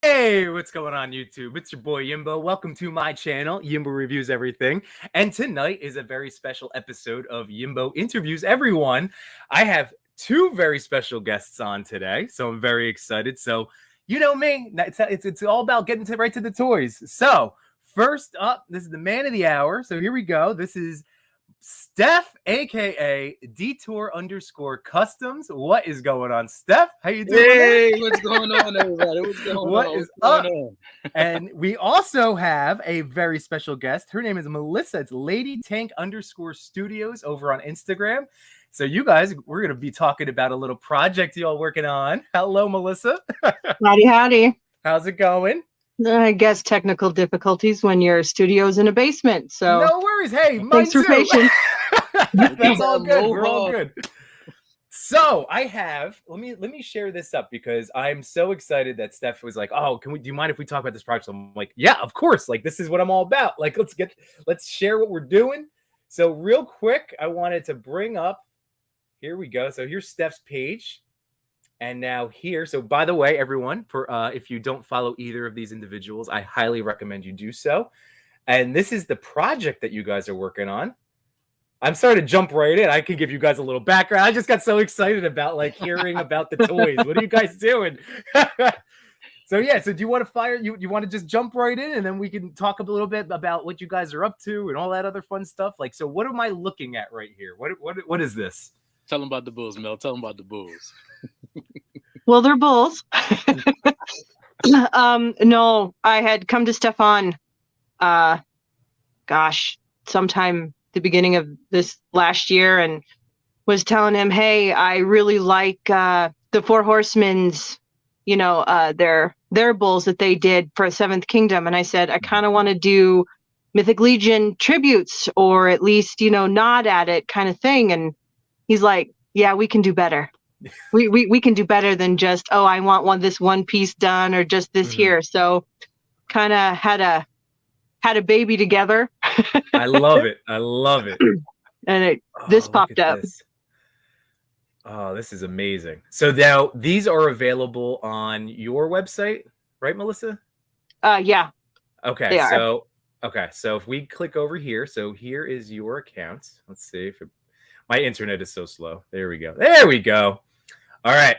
Hey, what's going on YouTube? It's your boy Yimbo. Welcome to my channel, Yimbo Reviews Everything. And tonight is a very special episode of Yimbo Interviews Everyone. I have two very special guests on today, so I'm very excited. So, you know me, it's all about getting right to the toys. So, first up, this is the man of the hour. So here we go. This is Steph, aka Detour_Customs. What is going on, Steph? How you doing? Hey, what's going on, everybody? What's going on? What is up? And we also have a very special guest. Her name is Melissa. It's Lady_Tank_Studios over on Instagram. So you guys, we're gonna be talking about a little project y'all working on. Hello, Melissa. Howdy. How's it going? I guess technical difficulties when your studio's in a basement. So no worries. Hey, thanks for patience. That's all good. We're all good. So I have let me share this up because I'm so excited that Steph was like, "Oh, do you mind if we talk about this project?" I'm like, "Yeah, of course. Like this is what I'm all about. Like let's share what we're doing." So real quick, I wanted to bring up. Here we go. So here's Steph's page. And now here, so by the way, everyone, for if you don't follow either of these individuals, I highly recommend you do so. And this is the project that you guys are working on. I'm sorry to jump right in. I can give you guys a little background. I just got so excited about like hearing about the toys. What are you guys doing? So yeah, so do you want to you want to just jump right in and then we can talk a little bit about what you guys are up to and all that other fun stuff? Like, so what am I looking at right here? What is this? Tell them about the Bulls, Mel. Tell them about the Bulls. Well, they're bulls. No, I had come to Stefan, sometime the beginning of this last year and was telling him, hey, I really like the Four Horsemen's, their bulls that they did for Seventh Kingdom. And I said, I kind of want to do Mythic Legion tributes or at least, nod at it kind of thing. And he's like, yeah, we can do better. We can do better than just, oh, I want this one piece done or just this here. So kind of had a baby together. I love it. And this popped up. Oh, this is amazing. So now these are available on your website, right, Melissa? Yeah. Okay. So if we click over here, so here is your account. Let's see if my internet is so slow. There we go. All right.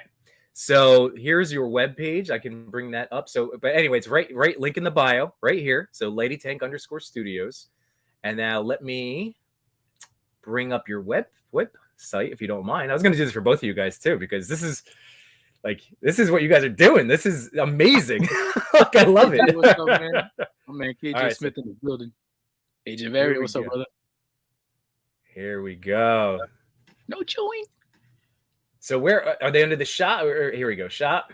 So here's your web page. I can bring that up. So, but anyway, it's right link in the bio right here. So LadyTank_Studios. And now let me bring up your website if you don't mind. I was going to do this for both of you guys too, because this is what you guys are doing. This is amazing. Like, I love it. What's up, man? My man KJ Smith in the building. Agent Barry, what's up, brother? Here we go. No chewing. So where are they under the shop? Or here we go, shop.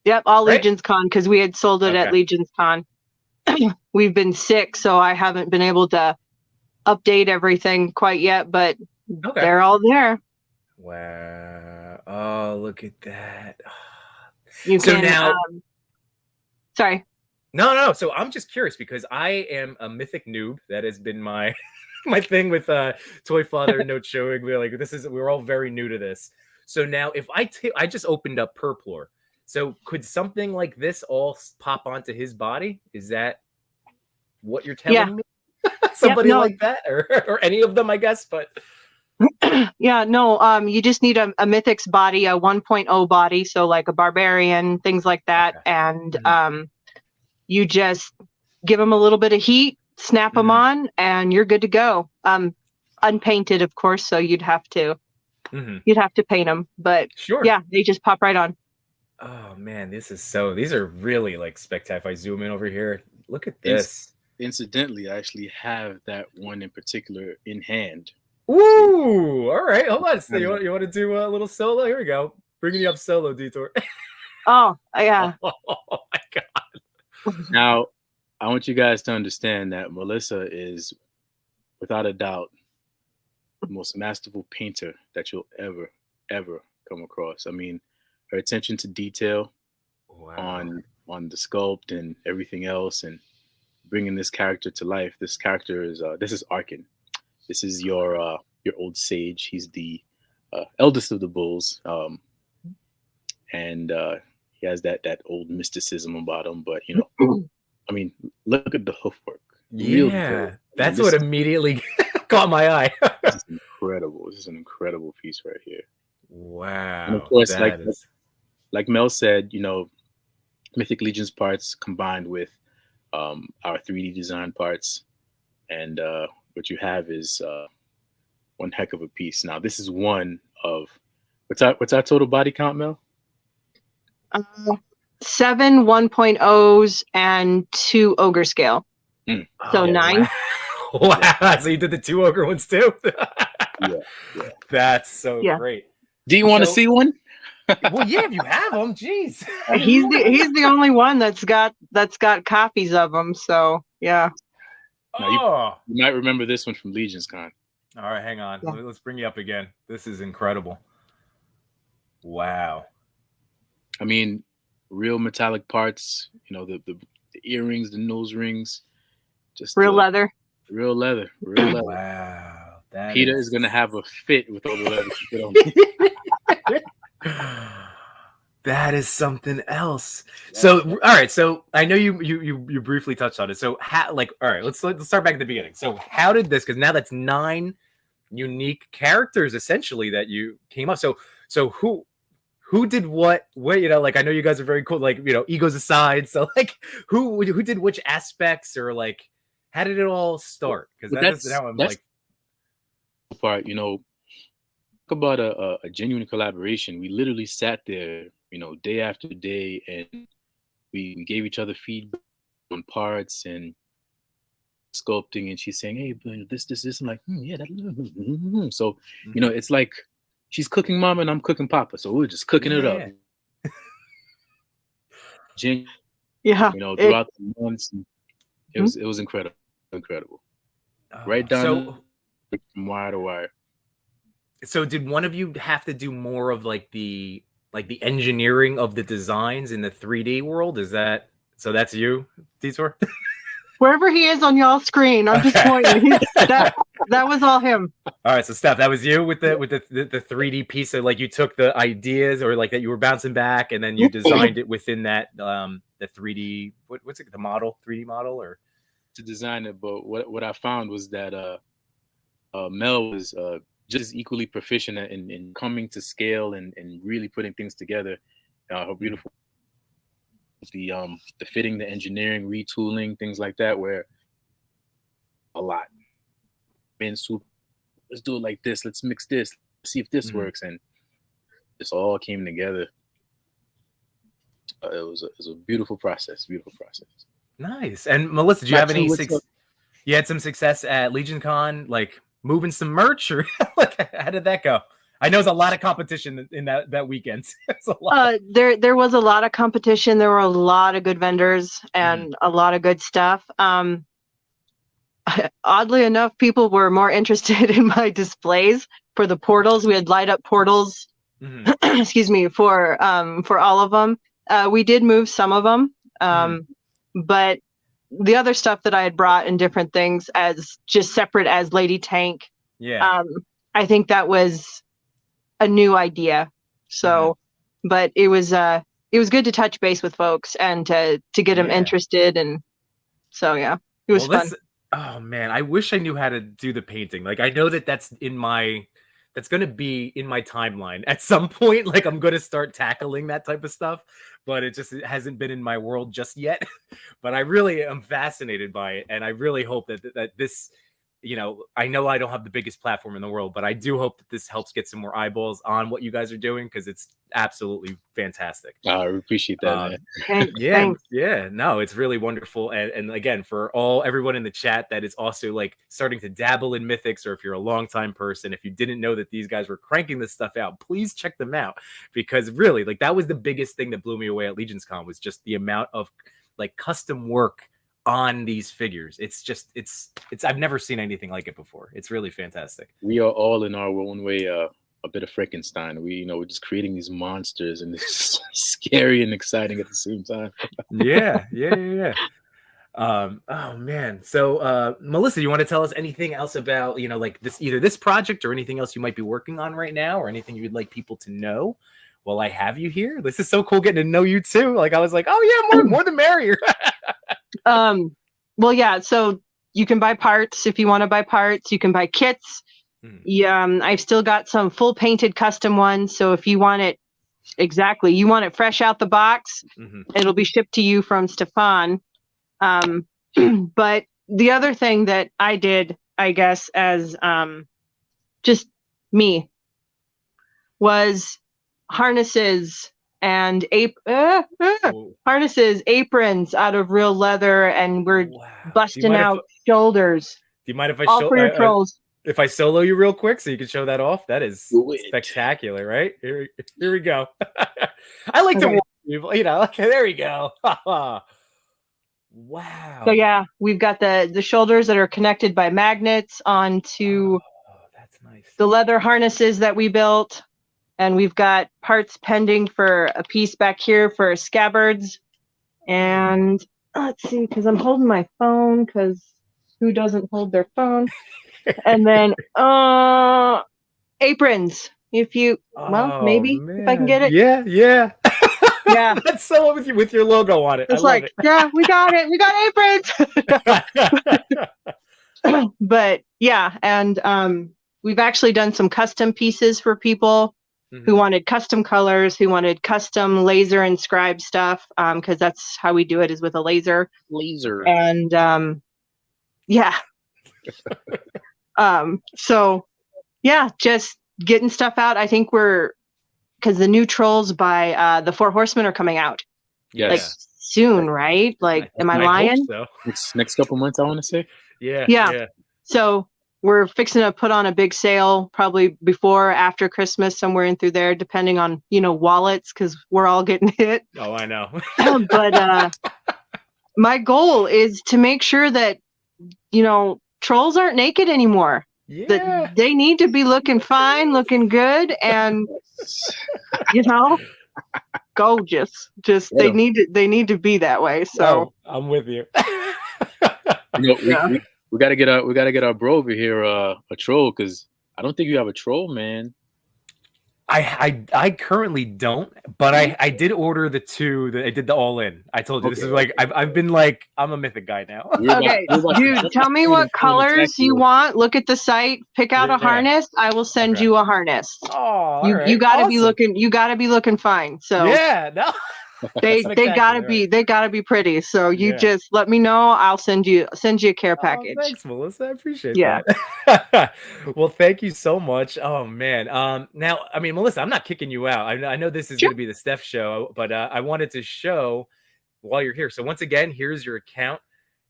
Yep, all right? Legions Con, because we had sold it at Legions Con. We've been sick, so I haven't been able to update everything quite yet, but they're all there. Wow. Oh, look at that. Sorry. No. So I'm just curious because I am a mythic noob. That has been my thing with Toy Father No Showing. We're all very new to this. So now if I just opened up Purplore. So could something like this all pop onto his body? Is that what you're telling me? Somebody like that or any of them, I guess, but yeah, no, you just need a Mythic's body, a 1.0 body, so like a barbarian, things like that. And you just give them a little bit of heat, snap them on, and you're good to go. Unpainted, of course, so you'd have to paint them, but yeah, they just pop right on. Oh man, these are really like spectacular. If I zoom in over here, look at this. Incidentally, I actually have that one in particular in hand. Ooh, all right. Hold on. So you want to do a little solo? Here we go. Bringing you up solo, Detour. Oh, yeah. Oh my God. Now, I want you guys to understand that Melissa is, without a doubt, the most masterful painter that you'll ever come across. I mean, her attention to detail on the sculpt and everything else, and bringing this character to life. This character is this is Arkin. This is your old sage. He's the eldest of the bulls, and he has that old mysticism about him. But you know, I mean, look at the hoof work. Real Yeah, that's what is, immediately caught my eye. this is incredible. This is an incredible piece right here. Wow. And of course, that like Mel said, you know, Mythic Legion's parts combined with our 3D design parts, and what you have is one heck of a piece. Now, this is one of what's our total body count, Mel? 7 1.0s and 2 ogre scale. So 9. Wow. Wow. So you did the 2 ogre ones too? Yeah. That's so great. Do you want to see one? Well, yeah, if you have them, jeez. He's the only one that's got copies of them. So yeah. Now, you might remember this one from Legion's Con. All right, hang on. Yeah. Let's bring you up again. This is incredible. Wow. I mean, real metallic parts. You know, the earrings, the nose rings, just real leather. Real leather. Real leather. Wow. Peter is gonna have a fit with all the leather she put on. That is something else. So, all right. So I know you briefly touched on it. So, all right, let's start back at the beginning. So, how did this? Because now that's 9 unique characters essentially that you came up. So who did what? You know, like I know you guys are very cool. Like, you know, egos aside. So, like, who did which aspects, or like, how did it all start? Because that's how I'm like. Part, you know, talk about a genuine collaboration. We literally sat there, you know, day after day, and we gave each other feedback on parts and sculpting. And she's saying, "Hey, this." I'm like, "Yeah, that." So, you know, it's like she's cooking mama and I'm cooking papa. So we're just cooking it up. Yeah, you know, throughout the months, it was incredible. Right down from wire to wire. So did one of you have to do more of like the engineering of the designs in the 3D world? Is that so? That's you, Detour? Wherever he is on y'all's screen, I'm just pointing. That was all him. All right, so Steph, that was you with the 3D piece. So like you took the ideas, or like that you were bouncing back, and then you designed it within that the 3D. What's it? The model, 3D model, or to design it. But what I found was that Mel was just as equally proficient in coming to scale and really putting things together. Her beautiful, the fitting, the engineering, retooling, things like that, where a lot. Let's do it like this. Let's mix this. Let's see if this works, and this all came together. It was a beautiful process. Beautiful process. Nice. And Melissa, do you have any? You had some success at Legion Con, like moving some merch, or like how did that go? I know there's a lot of competition in that weekend. There was a lot of competition. There were a lot of good vendors and a lot of good stuff. Oddly enough, people were more interested in my displays for the portals. We had light up portals, excuse me, for all of them. We did move some of them, but the other stuff that I had brought in different things as just separate as Lady Tank. Yeah. I think that was a new idea. So, but it was good to touch base with folks and to get them interested. And so, yeah, it was fun. Oh man, I wish I knew how to do the painting. Like I know that's going to be in my timeline at some point. Like I'm going to start tackling that type of stuff, but it hasn't been in my world just yet. But I really am fascinated by it. And I really hope that this, you know, I know I don't have the biggest platform in the world, but I do hope that this helps get some more eyeballs on what you guys are doing, because it's absolutely fantastic. I appreciate that. Yeah. No, it's really wonderful. And again, for everyone in the chat that is also like starting to dabble in Mythics, or if you're a longtime person, if you didn't know that these guys were cranking this stuff out, please check them out, because really, like, that was the biggest thing that blew me away at Legion's Con, was just the amount of like custom work on these figures. It's I've never seen anything like it before. It's really fantastic. We are all in our own way a bit of Frankenstein. We're just creating these monsters, and it's just scary and exciting at the same time. Yeah. Oh man. So Melissa, you want to tell us anything else about, you know, like either this project or anything else you might be working on right now, or anything you'd like people to know, well, I have you here. This is so cool getting to know you too. Like I was like, oh yeah, more the merrier. Well, yeah. So you can buy parts if you want to buy parts. You can buy kits. Yeah, I've still got some full painted custom ones. So if you want it you want it fresh out the box, it'll be shipped to you from Stefan. But the other thing that I did, I guess, as just me, was harnesses and harnesses, aprons out of real leather, and we're busting out shoulders. Do you mind if I all for your trolls? If I solo you real quick so you can show that off? That is spectacular, right? Here we go. I like to warn people, you know. Okay, there we go. Wow. So yeah, we've got the shoulders that are connected by magnets onto that's nice. The leather harnesses that we built, and we've got parts pending for a piece back here for scabbards. And let's see, because I'm holding my phone, because who doesn't hold their phone? And then aprons. If you maybe if I can get it. Yeah. Yeah. That's so with your logo on it. It's like, yeah, we got it. We got aprons. But yeah, and we've actually done some custom pieces for people who wanted custom colors, who wanted custom laser inscribed stuff, because that's how we do it, is with a laser. And yeah. So yeah, just getting stuff out. I think because the new Trolls by the Four Horsemen are coming out. Yes. Like soon, right? Like, am I lying? So. Next couple months, I want to say. Yeah. So we're fixing to put on a big sale, probably before or after Christmas, somewhere in through there, depending on, wallets, because we're all getting hit. Oh, I know. But my goal is to make sure that, trolls aren't naked anymore. Yeah. That they need to be looking fine, looking good, and gorgeous. Just they need to be that way. So I'm with you. We gotta get our bro over here a troll, because I don't think you have a troll, man. I currently don't, but I did order the two that I did the all in. I told you this is like I've been like, I'm a mythic guy now. Okay, dude, tell me what colors you want. Look at the site, pick out a harness. I will send you a harness. Oh, you gotta be looking. You gotta be looking fine. So yeah, no. They gotta be pretty. So you just let me know. I'll send you a care package. Thanks, Melissa. I appreciate that. Well, thank you so much. Oh man. Now, I mean, Melissa, I'm not kicking you out. I know this is going to be the Steph show, but I wanted to show while you're here. So once again, here's your account.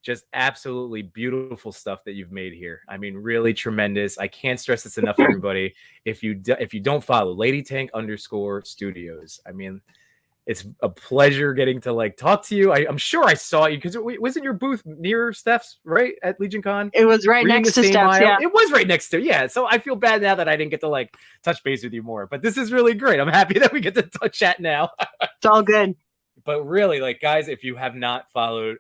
Just absolutely beautiful stuff that you've made here. I mean, really tremendous. I can't stress this enough, everybody. If you don't follow LadyTank_studios, I mean, it's a pleasure getting to talk to you. I'm sure I saw you because wasn't your booth near Steph's, right, at Legion Con? It was right next to Steph's. Yeah, it was right next to. Yeah, so I feel bad now that I didn't get to touch base with you more. But this is really great. I'm happy that we get to chat now. It's all good. But really, guys, if you have not followed,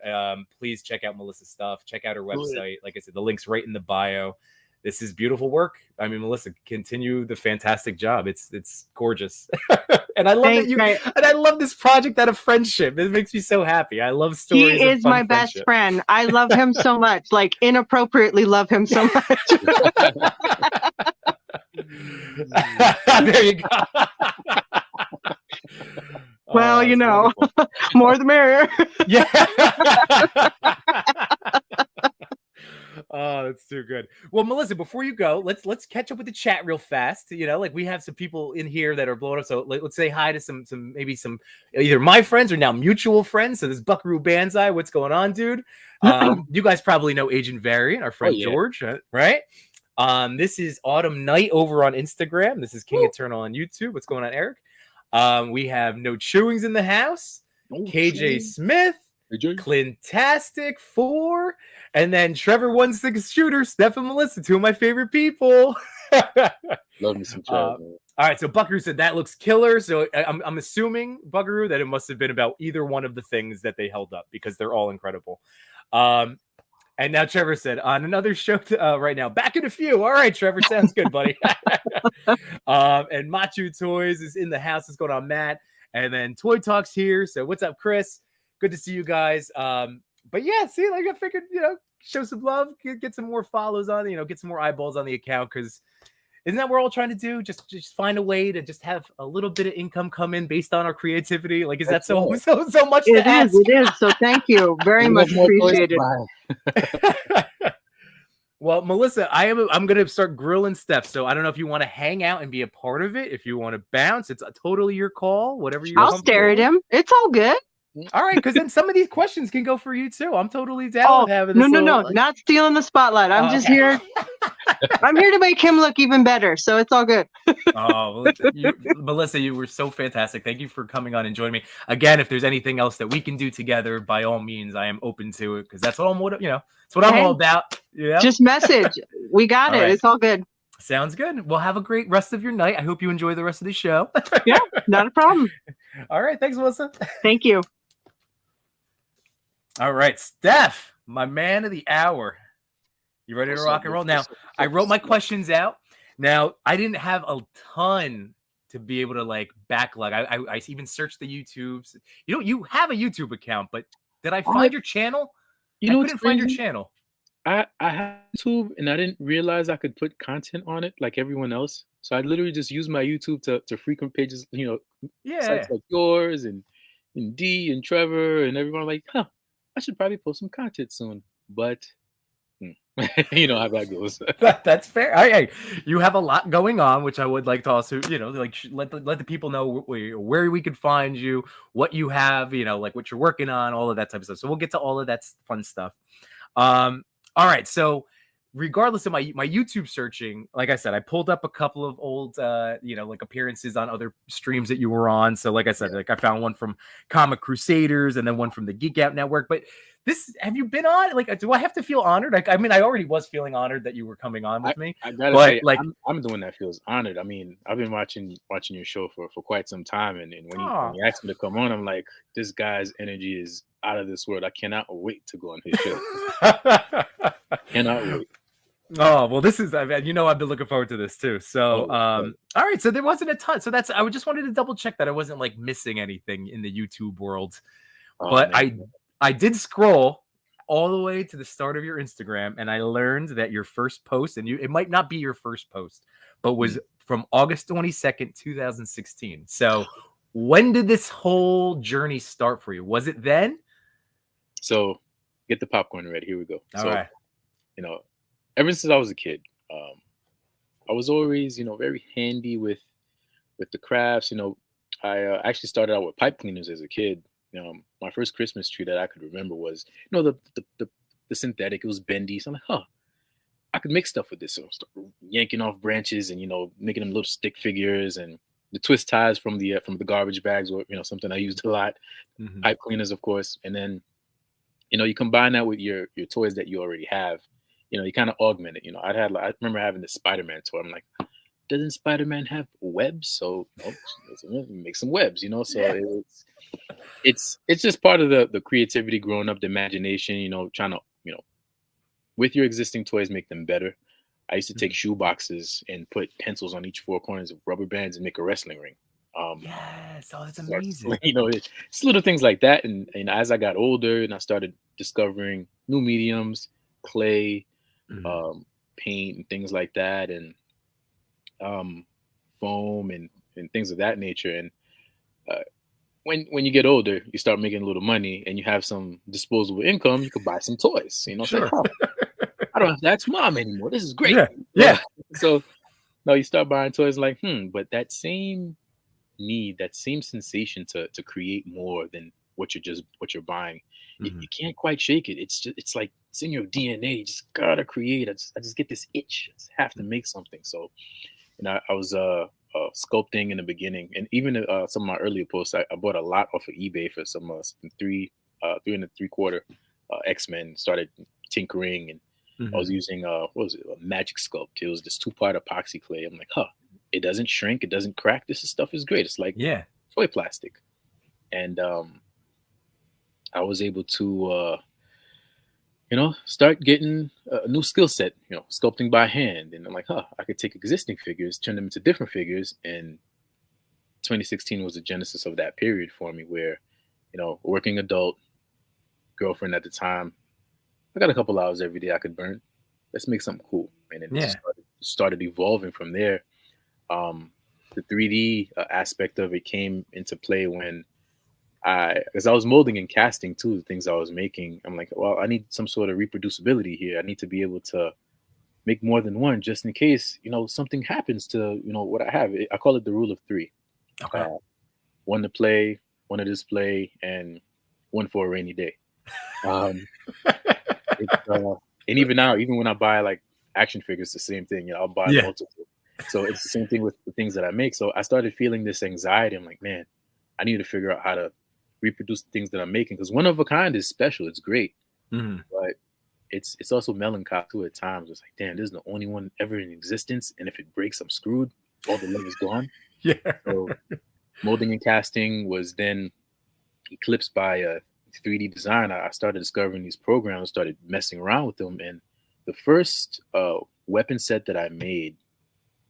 please check out Melissa's stuff. Check out her website. Like I said, the link's right in the bio. This is beautiful work. I mean, Melissa, continue the fantastic job. It's gorgeous. And I love and I love this project out of friendship. It makes me so happy. I love stories. He is my best friend. I love him so much. Inappropriately love him so much. There you go. Well, more the merrier. Yeah. Oh, that's too good. Well, Melissa, before you go, let's catch up with the chat real fast. We have some people in here that are blowing up. So let's say hi to some either my friends or now mutual friends. So there's Buckaroo Banzai. What's going on, dude? You guys probably know Agent Variant, our friend George, right? This is Autumn Night over on Instagram. This is King Eternal on YouTube. What's going on, Eric? We have No Chewings in the house. KJ Smith. Clintastic 4, and then Trevor 16 Shooter, Steph and Melissa, two of my favorite people. Love me some Trevor. All right, so Buckaroo said that looks killer. So I'm assuming, Buckaroo, that it must have been about either one of the things that they held up, because they're all incredible. And now Trevor said on another show right now. Back in a few. All right, Trevor, sounds good, buddy. And Machu Toys is in the house. What's going on, Matt? And then Toy Talk's here. So what's up, Chris? Good to see you guys. But yeah, see, like I figured, show some love, get some more follows on, get some more eyeballs on the account, because isn't that what we're all trying to do? Just find a way to just have a little bit of income come in based on our creativity. Like, is that so much to ask? It is. So thank you very much. Appreciated. Well, Melissa, I'm gonna start grilling Steph. So I don't know if you want to hang out and be a part of it. If you want to bounce, it's totally your call. Whatever you. I'll stare at him. It's all good. All right, because then some of these questions can go for you too. I'm totally down with having this. No, not stealing the spotlight. I'm just here. I'm here to make him look even better, so it's all good. Melissa, you were so fantastic. Thank you for coming on and joining me. Again, if there's anything else that we can do together, by all means, I am open to it, because that's what I'm all about. Yeah. Just message. We got it. Right. It's all good. Sounds good. Well, have a great rest of your night. I hope you enjoy the rest of the show. Yeah, not a problem. All right. Thanks, Melissa. Thank you. All right, Steph, my man of the hour. You ready to rock and roll? Now, I wrote my questions out. Now, I didn't have a ton to be able to backlog. I even searched the YouTubes. You have a YouTube account, but did I find your channel? I couldn't find your channel. I have YouTube, and I didn't realize I could put content on it like everyone else. So I literally just use my YouTube to frequent pages, sites like yours and D and Trevor and everyone. Like, I should probably post some content soon, but you know how that goes. That's fair. You have a lot going on, which I would like to also, let the people know where we could find you, what you have, what you're working on, all of that type of stuff. So we'll get to all of that fun stuff. All right. So regardless of my YouTube searching, like I said, I pulled up a couple of old, appearances on other streams that you were on. So like I said, I found one from Comic Crusaders and then one from the Geek Out Network. But have you been on? Do I have to feel honored? I already was feeling honored that you were coming on with me. I gotta say, I'm the one that feels honored. I mean, I've been watching your show for quite some time, and when you asked me to come on, I'm like, this guy's energy is out of this world. I cannot wait to go on his show. Cannot wait. Oh, well, this is, I've been looking forward to this too. So, all right. So there wasn't a ton. So I just wanted to double check that I wasn't missing anything in the YouTube world, but man. I did scroll all the way to the start of your Instagram, and I learned that your first post, and it might not be your first post, but was from August 22nd, 2016. So when did this whole journey start for you? Was it then? So get the popcorn ready. Here we go. All right. Ever since I was a kid, I was always, very handy with the crafts. I actually started out with pipe cleaners as a kid. My first Christmas tree that I could remember was, the synthetic. It was bendy. So I'm like, I could make stuff with this. So I started yanking off branches and, making them little stick figures, and the twist ties from the garbage bags were, something I used a lot. Mm-hmm. Pipe cleaners, of course. And then, you combine that with your toys that you already have. You kind of augment it. I remember having the Spider-Man toy. I'm like, doesn't Spider-Man have webs? So make some webs, So yeah. It's just part of the creativity growing up, the imagination, trying to, with your existing toys, make them better. I used to take shoe boxes and put pencils on each four corners of rubber bands and make a wrestling ring. Yes. Oh, that's amazing. It's little things like that. And as I got older and I started discovering new mediums, clay, paint and things like that, and foam and things of that nature. And when you get older, you start making a little money and you have some disposable income, you could buy some toys. Sure. I don't have to ask mom anymore. This is great. Yeah. So no, you start buying toys like, but that same need, that same sensation to create more than what you're buying, you can't quite shake it. It's like it's in your DNA. You just gotta create. I just get this itch. I just have to make something. So, I was sculpting in the beginning, and even some of my earlier posts, I bought a lot off of eBay for some 3 3.75 X-Men. Started tinkering, and I was using what was it, a Magic Sculpt. It was this 2-part epoxy clay. I'm like, it doesn't shrink, it doesn't crack. This stuff is great. It's like toy plastic, and I was able to start getting a new skill set, sculpting by hand. And I'm like, I could take existing figures, turn them into different figures. And 2016 was the genesis of that period for me where, working adult, girlfriend at the time, I got a couple hours every day I could burn. Let's make something cool. And then it just started evolving from there. The 3D aspect of it came into play when because I was molding and casting too, the things I was making. I'm like, well, I need some sort of reproducibility here. I need to be able to make more than one just in case, something happens to, what I have. I call it the rule of 3. Okay. One to play, one to display, and one for a rainy day. And even now, even when I buy like action figures, the same thing. I'll buy multiple. So it's the same thing with the things that I make. So I started feeling this anxiety. I'm like, man, I need to figure out how to reproduce the things that I'm making, because one of a kind is special. It's great, but it's also melancholy too at times. It's like, damn, this is the only one ever in existence, and if it breaks, I'm screwed. All the love is gone. Yeah. So molding and casting was then eclipsed by a 3D design. I started discovering these programs, started messing around with them, and the first weapon set that I made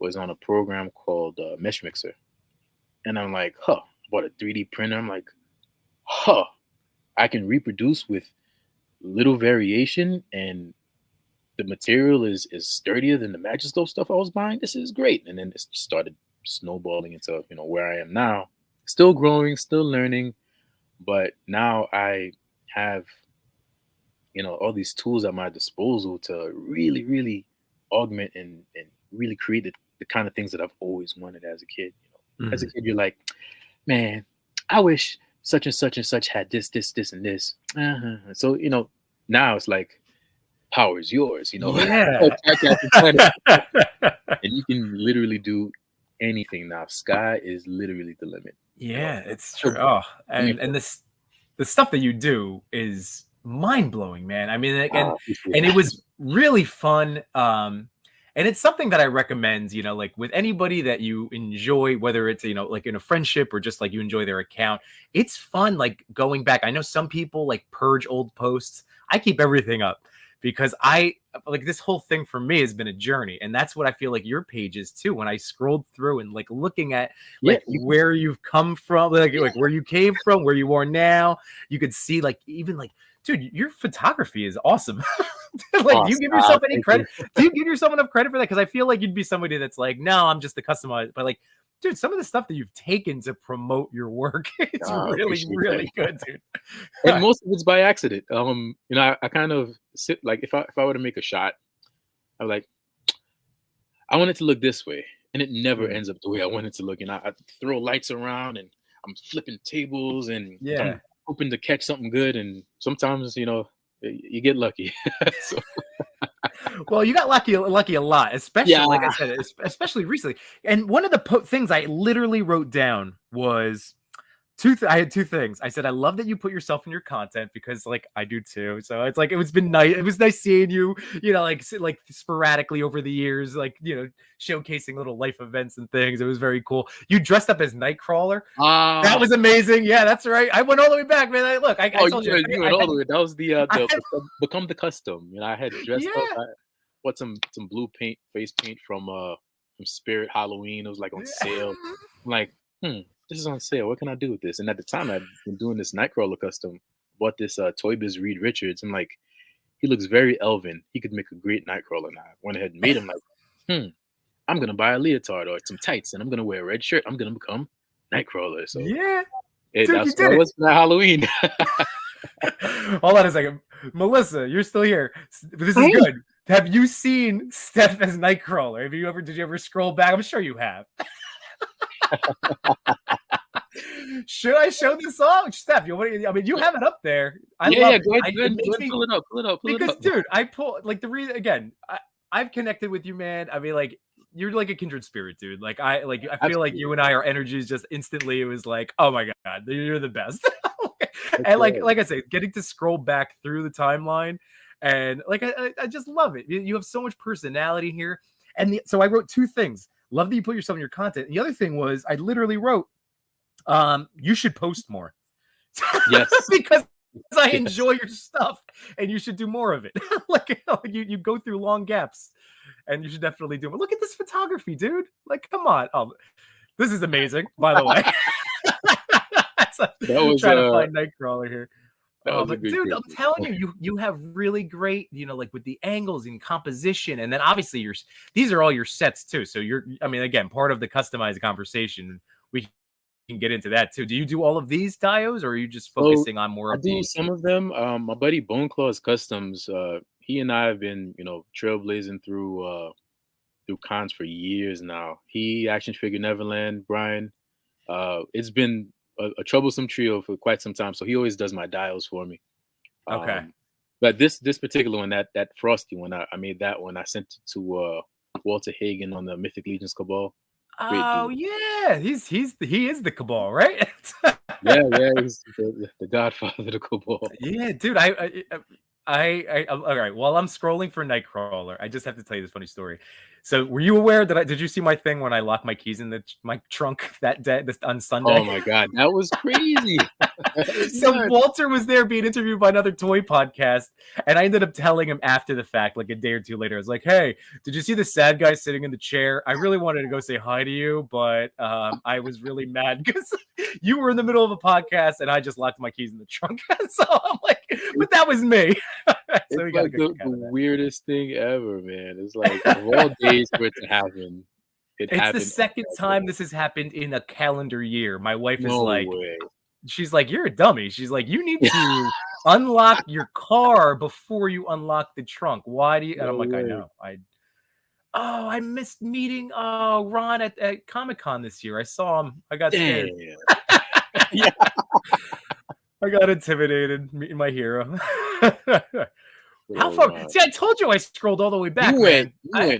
was on a program called Mesh Mixer. And I'm like, bought a 3D printer. I'm like, I can reproduce with little variation, and the material is sturdier than the Magiscope stuff I was buying. This is great. And then it started snowballing into where I am now. Still growing, still learning, but now I have all these tools at my disposal to really, really augment and really create the kind of things that I've always wanted as a kid. As a kid, you're like, man, I wish such and such and such had this, and this. So, now it's like, power is yours, Yeah. And you can literally do anything now. Sky is literally the limit. Yeah, it's true. Oh, and the stuff that you do is mind-blowing, man. I mean, and it was really fun. And it's something that I recommend, like with anybody that you enjoy, whether it's, like in a friendship or just like you enjoy their account. It's fun, like going back. I know some people like purge old posts. I keep everything up because I like this whole thing for me has been a journey. And that's what I feel like your page is too. When I scrolled through and like looking at like where you've come from, like where you came from, where you are now, you could see like even like, dude, your photography is awesome. Like, do you give yourself any credit? Do you give yourself enough credit for that? Because I feel like you'd be somebody that's like, no, I'm just the customizer. But like, dude, some of the stuff that you've taken to promote your work, it's really, really good, dude. And most of it's by accident. I kind of sit like if I were to make a shot, I'm like, I want it to look this way, and it never ends up the way I want it to look. And I throw lights around, and I'm flipping tables, and I'm hoping to catch something good. And sometimes, you get lucky. So. Well, you got lucky a lot, especially like I said, especially recently. And one of the things I literally wrote down was I had 2 things. I said, I love that you put yourself in your content because like I do too. So it's like, it's been nice. It was nice seeing you, like sporadically over the years, like, showcasing little life events and things. It was very cool. You dressed up as Nightcrawler. That was amazing. Yeah, that's right. I went all the way back, man. I told you. You went all the way. That was the become the custom. I had dressed up. I bought some blue paint, face paint from Spirit Halloween. It was like on sale. I'm like, this is on sale. What can I do with this? And at the time, I'd been doing this Nightcrawler custom. Bought this Toy Biz Reed Richards. I'm like, he looks very Elvin. He could make a great Nightcrawler. And I went ahead and made him like, I'm going to buy a leotard or some tights, and I'm going to wear a red shirt. I'm going to become Nightcrawler. So that's what it was for Halloween. Hold on a second. Melissa, you're still here. This is good. Have you seen Steph as Nightcrawler? Did you ever scroll back? I'm sure you have. Should I show this off, Steph? You have it up there. Go ahead, pull it up. Because, dude, I pull like the reason again. I've connected with you, man. I mean, like you're like a kindred spirit, dude. Like I feel Absolutely. Like you and I, our energies just instantly. It was like, oh my god, you're the best. And like I say, getting to scroll back through the timeline, and like I just love it. You have so much personality here, and so I wrote 2 things. Love that you put yourself in your content. And the other thing was I literally wrote, you should post more. Yes. Because I enjoy your stuff, and you should do more of it. Like you go through long gaps, and you should definitely do it. Look at this photography, dude. Like, come on. Oh, this is amazing, by the way. I'm trying to find Nightcrawler here. Oh, but dude, I'm telling you, you have really great, like with the angles and composition, and then obviously these are all your sets too. So I mean, again, part of the customized conversation, we can get into that too. Do you do all of these dios, or are you just focusing on more of these? I do some of them. My buddy Bone Claws Customs, he and I have been, trailblazing through cons for years now. He Action Figure Neverland, Brian. It's been a troublesome trio for quite some time, so he always does my dials for me. Okay. But this particular one, that frosty one, I made that one. I sent it to Walter Hagen on the Mythic Legions Cabal. Oh yeah, he is the Cabal, right? yeah, he's the godfather of the Cabal. Yeah, dude. All right. While I'm scrolling for Nightcrawler, I just have to tell you this funny story. So, were you aware that did you see my thing when I locked my keys in my trunk that day, on Sunday? Oh my god, that was crazy. So Walter was there being interviewed by another toy podcast, and I ended up telling him after the fact, like a day or two later, I was like, "Hey, did you see the sad guy sitting in the chair? I really wanted to go say hi to you, but I was really mad because you were in the middle of a podcast, and I just locked my keys in the trunk." So I'm like, "But that was me." So it's like the weirdest thing ever, man. It's like of all days for it to happen. It's the second time this has happened in a calendar year. My wife is like, she's like, "You're a dummy." She's like, "You need to unlock your car before you unlock the trunk. Why do you?" And I'm like, "I know. I missed meeting Ron at Comic-Con this year. I saw him. I got scared. Yeah. I got intimidated meeting my hero." How far? See, I told you I scrolled all the way back. You went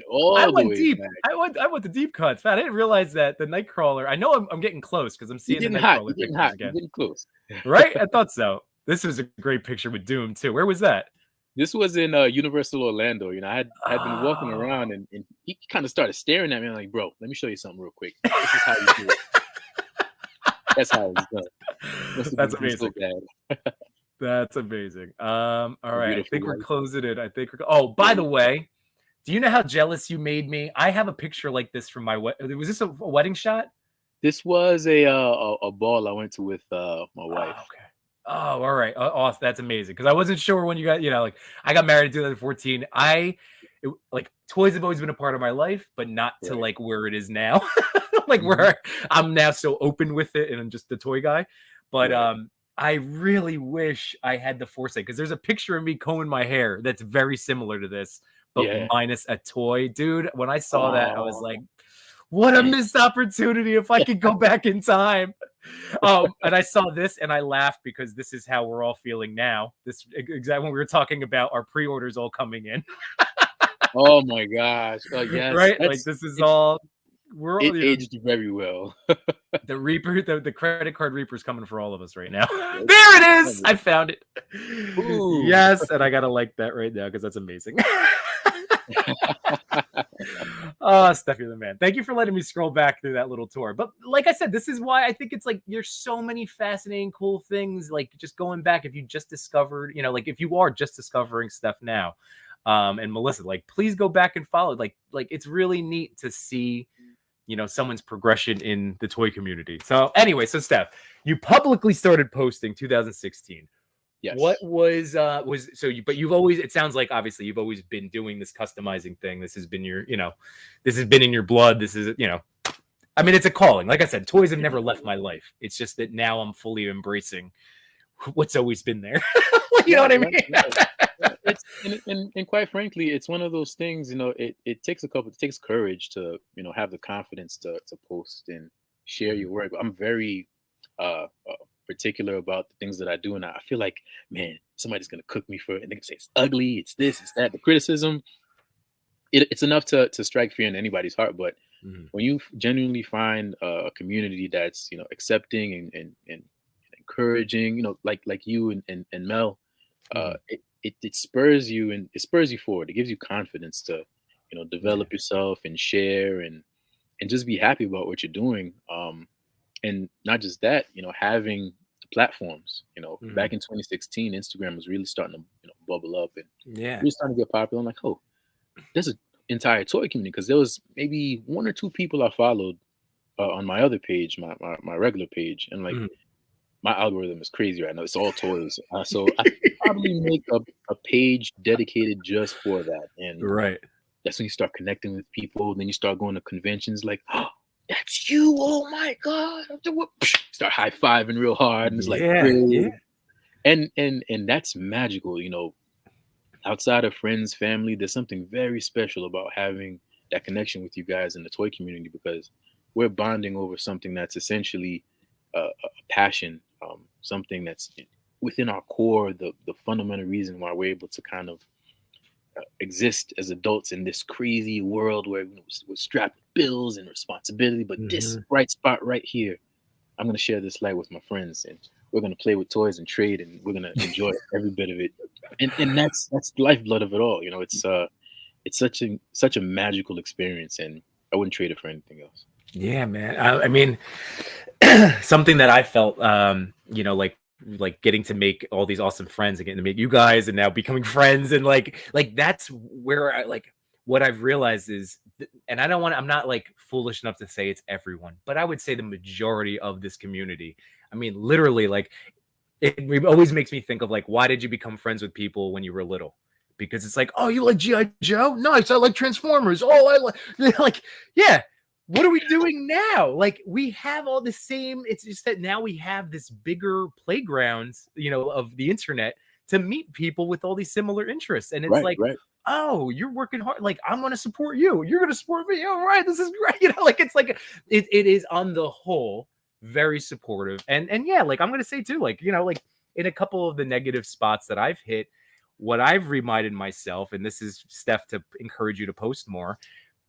all the way deep. back. I went to deep cuts. Man, I didn't realize that the Nightcrawler. I know I'm getting close because I'm seeing the Nightcrawler pictures again. You're getting close. Right? I thought so. This was a great picture with Doom too. Where was that? This was in Universal Orlando. I had been walking around and he kind of started staring at me. I'm like, "Bro, let me show you something real quick. This is how you do it." That's how it's done. That's amazing. That's amazing. All right. I think we're closing it. By the way, do you know how jealous you made me? I have a picture like this from my wedding. Was this a wedding shot? This was a ball I went to with my wife. Okay. Oh, all right. Awesome. That's amazing. Because I wasn't sure when you got, I got married in 2014. Toys have always been a part of my life, but not to like where it is now. Where I'm now so open with it and I'm just the toy guy. But I really wish I had the foresight because there's a picture of me combing my hair that's very similar to this, but minus a toy. Dude, when I saw that, I was like, what a missed opportunity if I could go back in time. And I saw this and I laughed because this is how we're all feeling now. This exactly when we were talking about our pre-orders all coming in. Oh my gosh. Yes. Right? Like this is all it aged very well. The Reaper, the credit card Reaper's coming for all of us right now. There it is. I found it. Ooh. Yes, and I gotta like that right now because that's amazing. Oh, Steph, you're the man. Thank you for letting me scroll back through that little tour. But like I said, this is why I think it's like there's so many fascinating, cool things. Like just going back, if you just discovered, if you are just discovering stuff now, and Melissa, like please go back and follow. Like it's really neat to see someone's progression in the toy community. So anyway, so Steph, you publicly started posting 2016. Yes. What but you've always, it sounds like obviously you've always been doing this customizing thing. This has been this has been in your blood. This is, I mean, it's a calling. Like I said, toys have never left my life. It's just that now I'm fully embracing what's always been there. You know what I mean? And quite frankly, it's one of those things, it takes courage to, have the confidence to post and share your work. I'm very particular about the things that I do. And I feel like, man, somebody's going to cook me for it. And they can say it's ugly, it's this, it's that. The criticism, it's enough to strike fear in anybody's heart. But when you genuinely find a community that's, accepting and encouraging, like you and Mel, it spurs you, and it spurs you forward. It gives you confidence to, develop yourself and share and just be happy about what you're doing. And not just that, having platforms. Back Mhm. in 2016, Instagram was really starting to bubble up and Yeah. really starting to get popular. I'm like, oh, there's an entire toy community, because there was maybe one or two people I followed on my other page, my regular page, and like Mhm. my algorithm is crazy right now. It's all toys, so I could probably make a page dedicated just for that, and Right. that's when you start connecting with people. Then you start going to conventions, like, oh, that's you! Oh my god! Start high fiving real hard, and it's like Yeah. great, Yeah. and that's magical. Outside of friends, family, there's something very special about having that connection with you guys in the toy community, because we're bonding over something that's essentially a passion, something that's within our core, the fundamental reason why we're able to kind of exist as adults in this crazy world where we're strapped with bills and responsibility. But this Mhm. bright spot right here, I'm going to share this light with my friends, and we're going to play with toys and trade, and we're going to enjoy every bit of it. And that's the lifeblood of it all. It's such a magical experience, and I wouldn't trade it for anything else. Yeah, man. I mean, something that I felt, like getting to make all these awesome friends and getting to meet you guys and now becoming friends, and like that's where I like what I've realized is, and I'm not like foolish enough to say it's everyone, but I would say the majority of this community. I mean, literally, like it always makes me think of like, why did you become friends with people when you were little? Because it's like, oh, you like GI Joe? Nice, I like Transformers. Oh, I like like, yeah. What are we doing now? Like we have all the same. It's just that now we have this bigger playground, of the internet to meet people with all these similar interests, and it's Right, like, right. oh, you're working hard. Like I'm going to support you. You're going to support me. All right, this is great. Like it's like it is on the whole very supportive. And yeah, like I'm gonna say too, like, like in a couple of the negative spots that I've hit, what I've reminded myself, and this is Steph to encourage you to post more.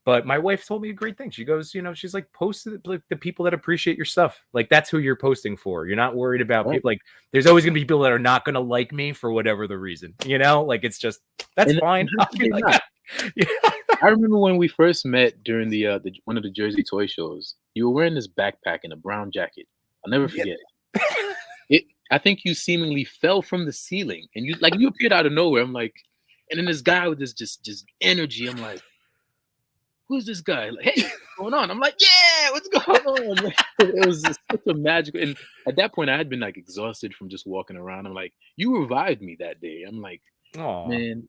But my wife told me a great thing. She goes, she's like, post the people that appreciate your stuff. Like that's who you're posting for. You're not worried about Right. people. Like there's always gonna be people that are not gonna like me for whatever the reason. Like it's just that's fine. And how could they Like, not? yeah. I remember when we first met during the one of the Jersey toy shows. You were wearing this backpack and a brown jacket. I'll never Yeah. forget it. I think you seemingly fell from the ceiling, and you appeared out of nowhere. I'm like, and then this guy with this just energy. I'm like, who's this guy? Like, hey, what's going on? I'm like, yeah, what's going on? It was just such a magical. And at that point, I had been like exhausted from just walking around. I'm like, you revived me that day. I'm like, Aw. man,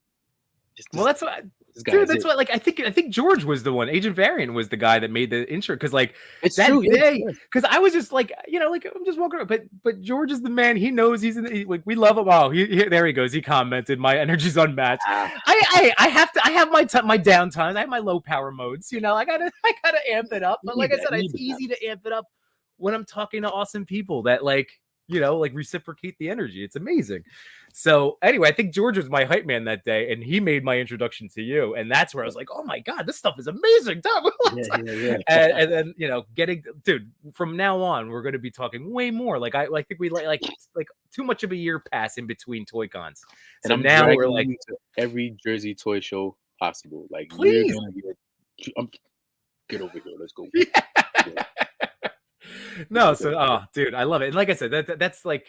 Well, that's what, this guy dude. is That's it. what, like, I think George was the one. Agent Variant was the guy that made the intro, because like It's that true. Yes, day, yes. because I was just like, like I'm just walking around, but George is the man. He knows he's in. Like we love him. Oh, there he goes. He commented, my energy's unmatched. Ah, I have to. I have my downtimes. I have my low power modes. I gotta amp it up. you But need like I that. said, You it's need the easy balance. to amp it up when I'm talking to awesome people that like reciprocate the energy. It's amazing. So anyway, I think George was my hype man that day, and he made my introduction to you, and that's where I was like, "Oh my god, this stuff is amazing!" Tom. Yeah, yeah, yeah. and then getting, dude, from now on, we're going to be talking way more. Like I think we like too much of a year pass in between toy cons, And so I'm now we're dragging like, you to every Jersey toy show possible. Like you're please. gonna get over here. Let's go. No, so dude, I love it. And like I said, that's like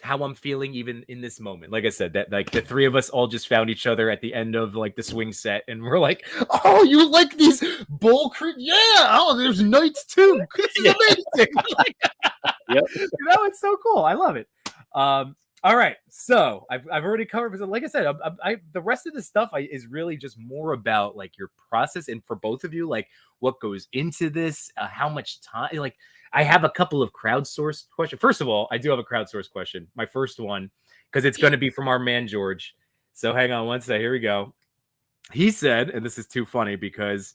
how I'm feeling even in this moment. Like I said, that like the three of us all just found each other at the end of like the swing set, and we're like, "Oh, you like these Yeah. Oh, there's knights too. This is Yeah. amazing." Like, Yep. it's so cool. I love it. All right, so I've already covered. Like I said, the rest of the stuff is really just more about like your process, and for both of you, like what goes into this, how much time. Like I have a couple of crowdsourced questions. First of all, I do have a crowdsourced question. My first one, because it's going to be from our man George. So hang on one second. Here we go. He said, and this is too funny because,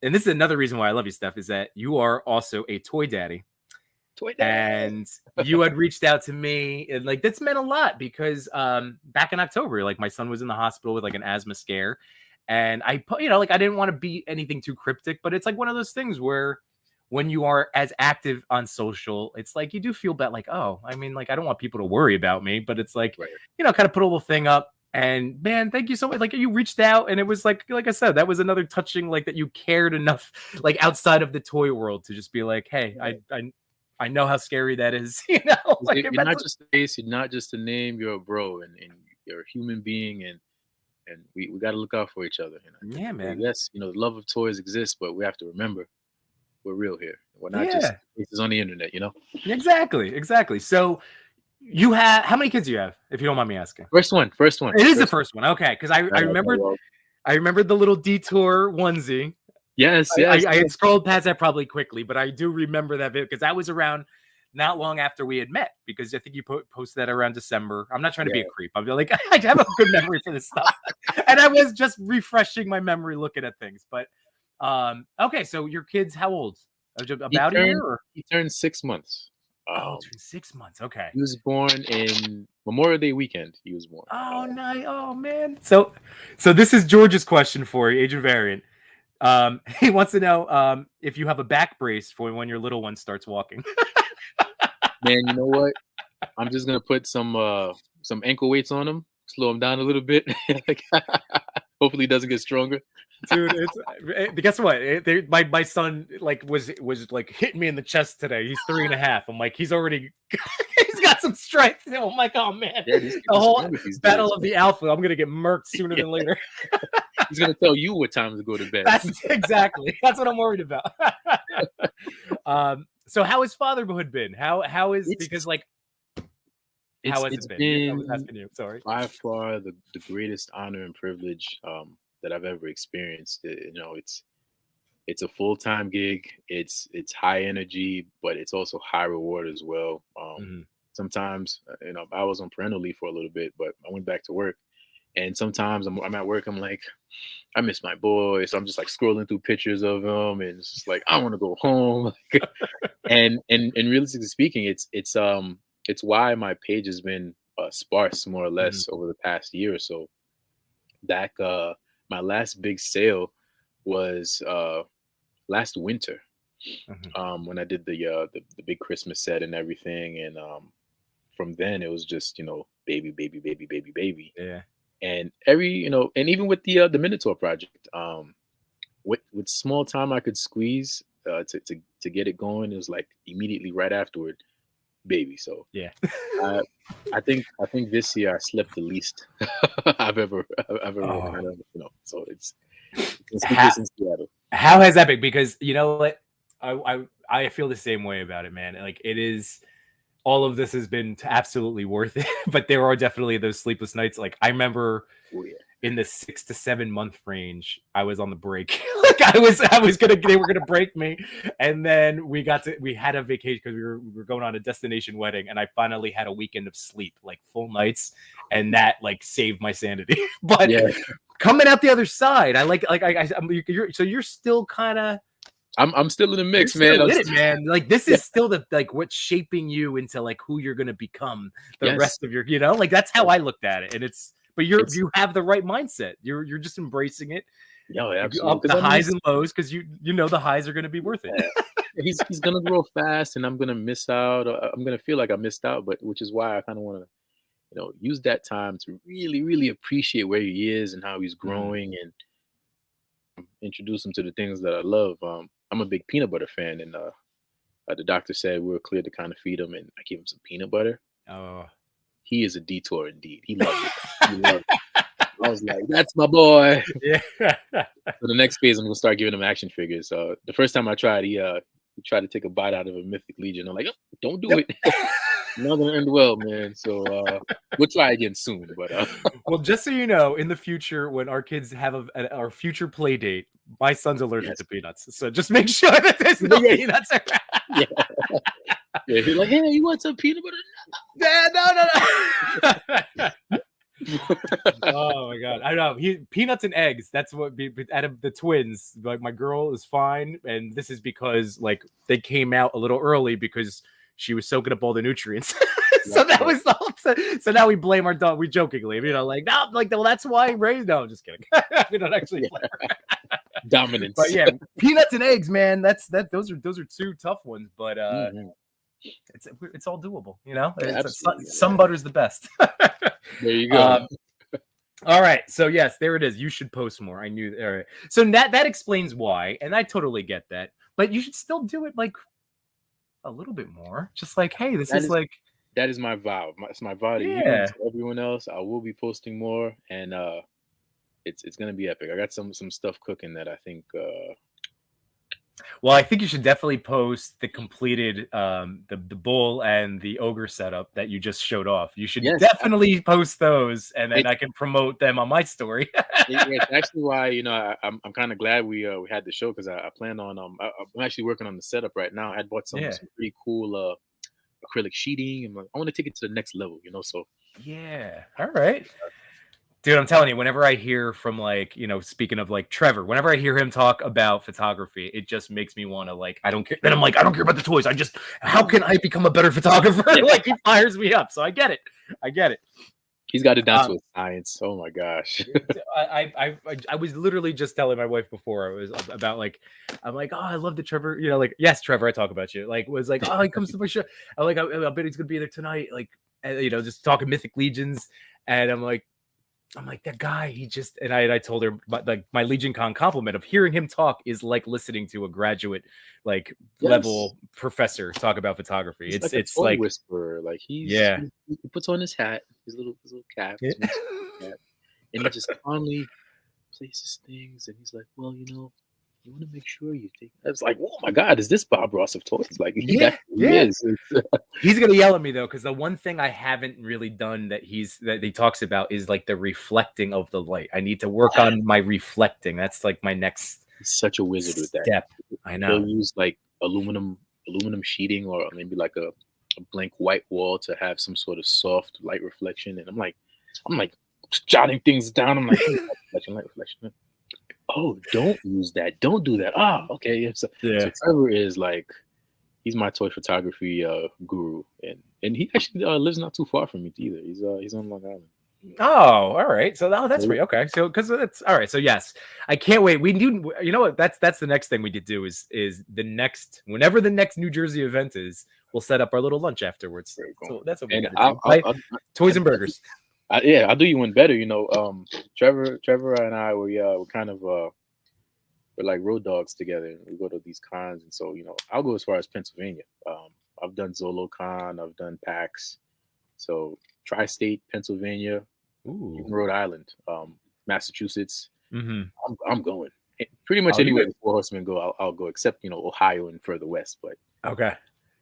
and this is another reason why I love you, Steph, is that you are also a toy daddy. Toy daddy. And you had reached out to me, and like that's meant a lot because back in October, like my son was in the hospital with like an asthma scare, and I put, like I didn't want to be anything too cryptic, but it's like one of those things where when you are as active on social, it's like you do feel bad, like, oh, I mean, like I don't want people to worry about me, but it's like, Right. kind of put a little thing up. And man, thank you so much. Like you reached out, and it was like I said, that was another touching, like that you cared enough, like outside of the toy world, to just be like, hey, I know how scary that is. You know, like you're not just a face, you're not just a name, you're a bro, and you're a human being, and we got to look out for each other. And yeah, man. Yes, you know, the love of toys exists, but we have to remember we're real here. We're not just faces on the internet, you know. Exactly. So you have how many kids do you have, if you don't mind me asking? First one. It is the first one. Okay, because I remembered the little detour onesie. Yes. I had scrolled past that probably quickly, but I do remember that bit because that was around not long after we had met, because I think you posted that around December. I'm not trying to be a creep. I'm like, I have a good memory for this stuff. And I was just refreshing my memory looking at things. But okay, so your kid's how old? About a year? Or? He turned 6 months. 6 months. Okay. He was born in Memorial Day weekend. He was born. Oh, nice. Oh, man. So this is George's question for you, Agent Variant. He wants to know if you have a back brace for when your little one starts walking. Man, you know what? I'm just gonna put some ankle weights on him, slow him down a little bit. Hopefully, he doesn't get stronger. Dude, guess what? My son like was like hitting me in the chest today. He's 3.5. I'm like, he's got some strength. I'm like, oh man, the whole battle of the alpha. I'm gonna get murked sooner than later. He's gonna tell you what time to go to bed. That's what I'm worried about. So how has fatherhood been? How is because like how has it been? I was asking you. Sorry. By far the greatest honor and privilege that I've ever experienced. You know, it's a full-time gig. It's high energy, but it's also high reward as well. Sometimes, you know, I was on parental leave for a little bit, but I went back to work. And sometimes I'm at work, I'm like, I miss my boy. So I'm just like scrolling through pictures of him, and it's just like, I want to go home. and realistically speaking, it's why my page has been sparse more or less over the past year or so. That my last big sale was last winter, when I did the big Christmas set and everything, and from then it was just, you know, baby. Yeah. And and even with the Minotaur project, with small time I could squeeze to get it going, it was like immediately right afterward, baby. So yeah, I think this year I slept the least I've ever kind of, you know. So it's in Seattle. How has that been? Because you know what, I feel the same way about it, man. Like it is. All of this has been absolutely worth it, but there are definitely those sleepless nights. Like I remember in the 6 to 7 month range, I was on the break. Like they were gonna break me, and then we had a vacation because we were going on a destination wedding, and I finally had a weekend of sleep, like full nights, and that like saved my sanity. But coming out the other side, you're still kind of. I'm still in the mix, man. Man. Like this is still what's shaping you into like who you're gonna become the rest of your, you know, like that's how I looked at it. And you have the right mindset. You're just embracing it. Yeah, absolutely. The highs and lows, because you know the highs are gonna be worth it. He's gonna grow fast, and I'm gonna miss out. I'm gonna feel like I missed out, but which is why I kind of want to, you know, use that time to really, really appreciate where he is and how he's growing, and introduce him to the things that I love. I'm a big peanut butter fan, and the doctor said we were clear to kind of feed him, and I gave him some peanut butter. Oh, he is a detour indeed. He loves it. He loves it. I was like, that's my boy. Yeah. So the next phase, I'm gonna start giving him action figures. The first time I tried, he tried to take a bite out of a Mythic Legion. I'm like, oh, don't do it. Not gonna end well, man. So we'll try again soon. But well, just so you know, in the future, when our kids have our future play date, my son's allergic to peanuts. So just make sure that there's no peanuts around. Yeah, he's like, hey, you want some peanut butter? Yeah, no. Oh my god, I know. Peanuts and eggs. That's what out of the twins. Like my girl is fine, and this is because like they came out a little early because she was soaking up all the nutrients. So that was the whole. So now we blame our dog. We jokingly, you know, like no, like well, that's why Ray. No, just kidding. We don't actually blame her. Dominance. But yeah, peanuts and eggs, man. Those are two tough ones, but it's all doable, you know. Some butter's the best. There you go. All right, so yes, there it is. You should post more. I knew. All right, so that explains why, and I totally get that. But you should still do it like a little bit more. Just like, hey, this That is is like, that is my vow. It's my vow to you and yeah. to everyone else. I will be posting more, and it's gonna be epic. I got some stuff cooking that I think. Well, I think you should definitely post the completed the bull and the ogre setup that you just showed off. You should Yes, definitely post those, and then it, I can promote them on my story. it's actually why I'm kind of glad we had the show because I plan on I'm actually working on the setup right now. I had bought some Yeah. pretty cool acrylic sheeting, and I want to take it to the next level. So Yeah. All right. Dude, I'm telling you, whenever I hear from like, speaking of like Trevor, whenever I hear him talk about photography, it just makes me want to like, I don't care. Then I'm like, I don't care about the toys. How can I become a better photographer? Like he fires me up. So I get it. he's got it down to a science. Oh my gosh. I was literally just telling my wife before I was about like, I'm like, oh, I love the Trevor, like, yes, Trevor, I talk about you. Like, was like, oh, he comes to my show. I'm like, I bet he's gonna be there tonight. Like, just talking Mythic Legions, and I'm like, that guy, he just, and I told her, like, my Legion Con compliment of hearing him talk is like listening to a graduate, like, level professor talk about photography. It's like like whisperer. Like he puts on his hat, his little cap, his cap, and he just calmly places things, and he's like, well, you want to make sure you take. I was like, oh my God, is this Bob Ross of toys? Like, he is. He's gonna yell at me though, because the one thing I haven't really done that he talks about is like the reflecting of the light. I need to work on my reflecting. That's like my next. He's such a wizard with that. Step. I know. He'll use like aluminum sheeting, or maybe like a blank white wall to have some sort of soft light reflection. And I'm like jotting things down. I'm like, light reflection. Oh, don't use that. Don't do that. Ah, okay. Yeah. So Trevor is like, he's my toy photography guru, and he actually lives not too far from me either. He's on Long Island. Oh, all right. So that's right. Okay. So because it's all right. So yes, I can't wait. We do. You know what? That's the next thing we could do is whenever the next New Jersey event is, we'll set up our little lunch afterwards. So that's what we got to do. Toys and burgers. I'll do you one better. Trevor and I we're kind of we're like road dogs together. We go to these cons, and so I'll go as far as Pennsylvania. I've done ZoloCon, I've done PAX, so Tri-State, Pennsylvania, even Rhode Island, Massachusetts. Mm-hmm. I'm going pretty much anywhere the Four Horsemen go. I'll go, except Ohio and further west. But okay.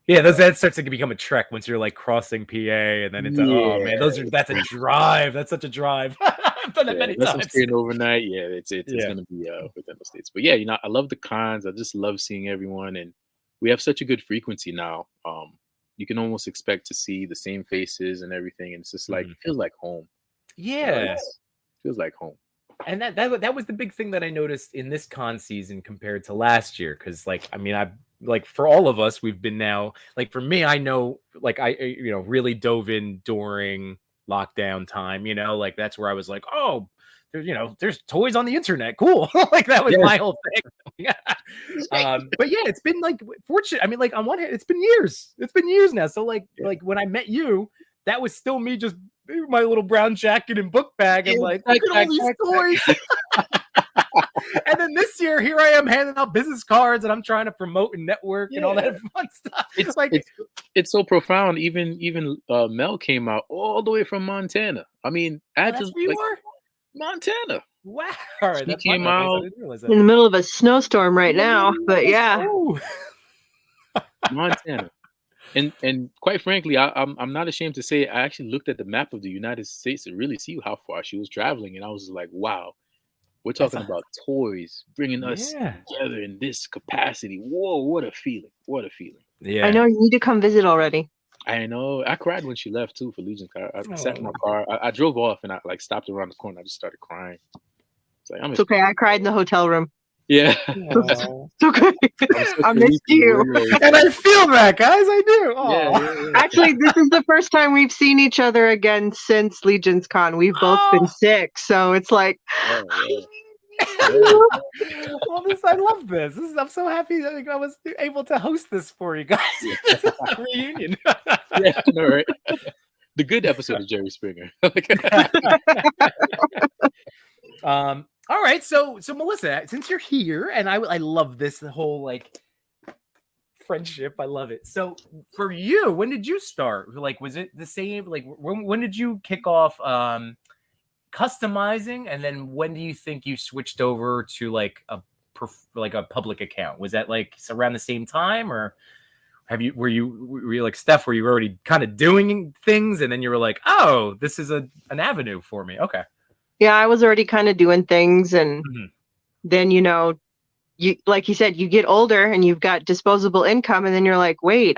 Yeah, that starts to become a trek once you're like crossing PA, and then it's oh man, that's a drive. That's such a drive. I've done that many times. Staying overnight, it's gonna be within the states. But yeah, I love the cons. I just love seeing everyone, and we have such a good frequency now. You can almost expect to see the same faces and everything, and it's just like it feels like home. Yeah, it feels like home. And that was the big thing that I noticed in this con season compared to last year, because like for all of us, we've been now, like for me, I know, like I really dove in during lockdown time, like that's where I was like, oh, there's toys on the internet, cool. Like that was my whole thing. But yeah, it's been like fortunate. I mean, like on one hand, it's been years now. So like when I met you, that was still me just my little brown jacket and book bag, and like, look at all these toys. And then this year, here I am handing out business cards, and I'm trying to promote and network and all that fun stuff. It's like it's so profound. Even Mel came out all the way from Montana. I mean, that's where you were? Montana. Wow. Right, he came out in the middle of a snowstorm right now, but yeah. Montana. And quite frankly, I'm not ashamed to say I actually looked at the map of the United States to really see how far she was traveling, and I was like, wow, we're talking about toys bringing us together in this capacity. Whoa, what a feeling! What a feeling! Yeah, I know you need to come visit already. I know. I cried when she left too for Legion. I sat in my car. I drove off and I like stopped around the corner. I just started crying. It's like, it's okay. I cried in the hotel room. Yeah. It's okay. I missed you. And I feel that, guys. I do. Yeah. Actually, this is the first time we've seen each other again since Legion's Con. We've both been sick, so it's like. Well, I love this. I'm so happy that I was able to host this for you guys. Reunion. Yeah, no, right. The good episode of Jerry Springer. All right, so Melissa, since you're here, and I love this, the whole like friendship. I love it. So for you, when did you start? Like, was it the same? Like, when did you kick off customizing, and then when do you think you switched over to like a public account? Was that like around the same time, or were you like Steph, were you already kind of doing things and then you were like, oh, this is an avenue for me? Okay. Yeah, I was already kind of doing things, and then you, like you said, you get older and you've got disposable income, and then you're like, wait,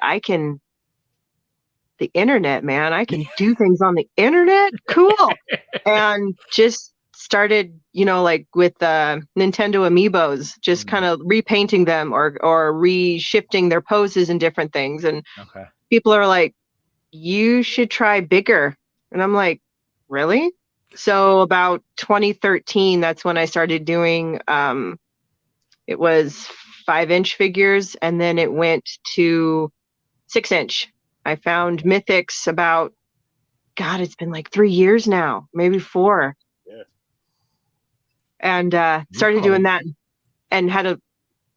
the internet, man, I can do things on the internet. Cool. And just started, like with Nintendo amiibos, just kind of repainting them or reshifting their poses and different things. And people are like, you should try bigger. And I'm like, really? So about 2013, that's when I started doing, it was 5-inch figures, and then it went to 6-inch. I found Mythics about, God, it's been like 3 years now, maybe 4. Yeah. And started doing that and had a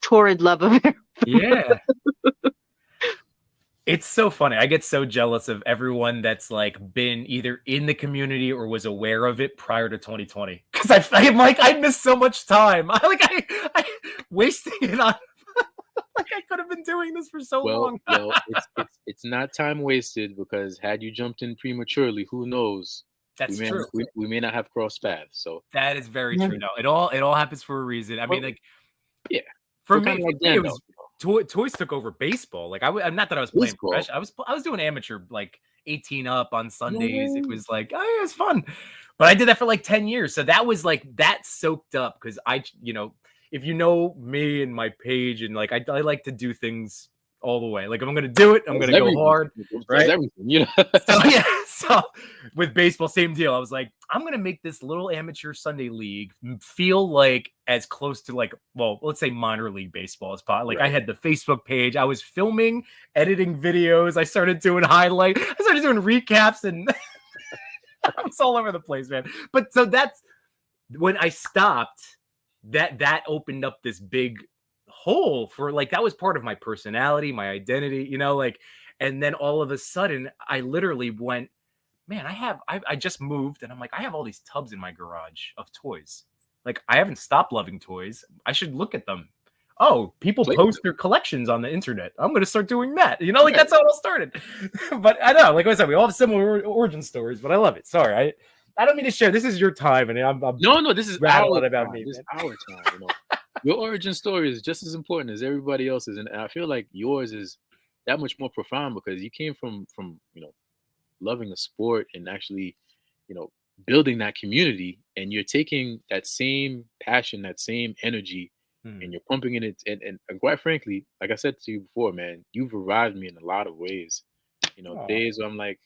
torrid love of it. Yeah. It's so funny. I get so jealous of everyone that's like been either in the community or was aware of it prior to 2020. Because I'm like, I missed so much time. I wasting it on. Like I could have been doing this for so long. Well, it's not time wasted, because had you jumped in prematurely, who knows? That's true. We may not have crossed paths. So that is very true. No, it all happens for a reason. I mean, like, yeah. For me, it was toys took over baseball. Like I'm not that I was playing professional. I was doing amateur, like 18 up on Sundays. It was like, oh, it was fun. But I did that for like 10 years. So that was like, that soaked up, because if you know me and my page, and like I like to do things all the way. Like if I'm gonna do it, I'm gonna go hard. Right? Everything, So with baseball, same deal. I was like, I'm gonna make this little amateur Sunday league feel like as close to like, well, let's say minor league baseball as possible. Like I had the Facebook page. I was filming, editing videos. I started doing highlights. I started doing recaps, and I was all over the place, man. But so that's when I stopped. That opened up this big hole for, like, that was part of my personality, my identity, like, and then all of a sudden I literally went, man, I just moved, and I'm like, I have all these tubs in my garage of toys. Like, I haven't stopped loving toys. I should look at them. Oh, people post their collections on the internet. I'm going to start doing that. Like that's how it all started. But I know, like I said, we all have similar origin stories, but I love it. Sorry. I don't mean to share. This is your time, and I'm no. This is our about time. me. This is our time. Your origin story is just as important as everybody else's, and I feel like yours is that much more profound, because you came from loving a sport and actually building that community, and you're taking that same passion, that same energy, and you're pumping in it. And quite frankly, like I said to you before, man, you've revived me in a lot of ways. Days where I'm like,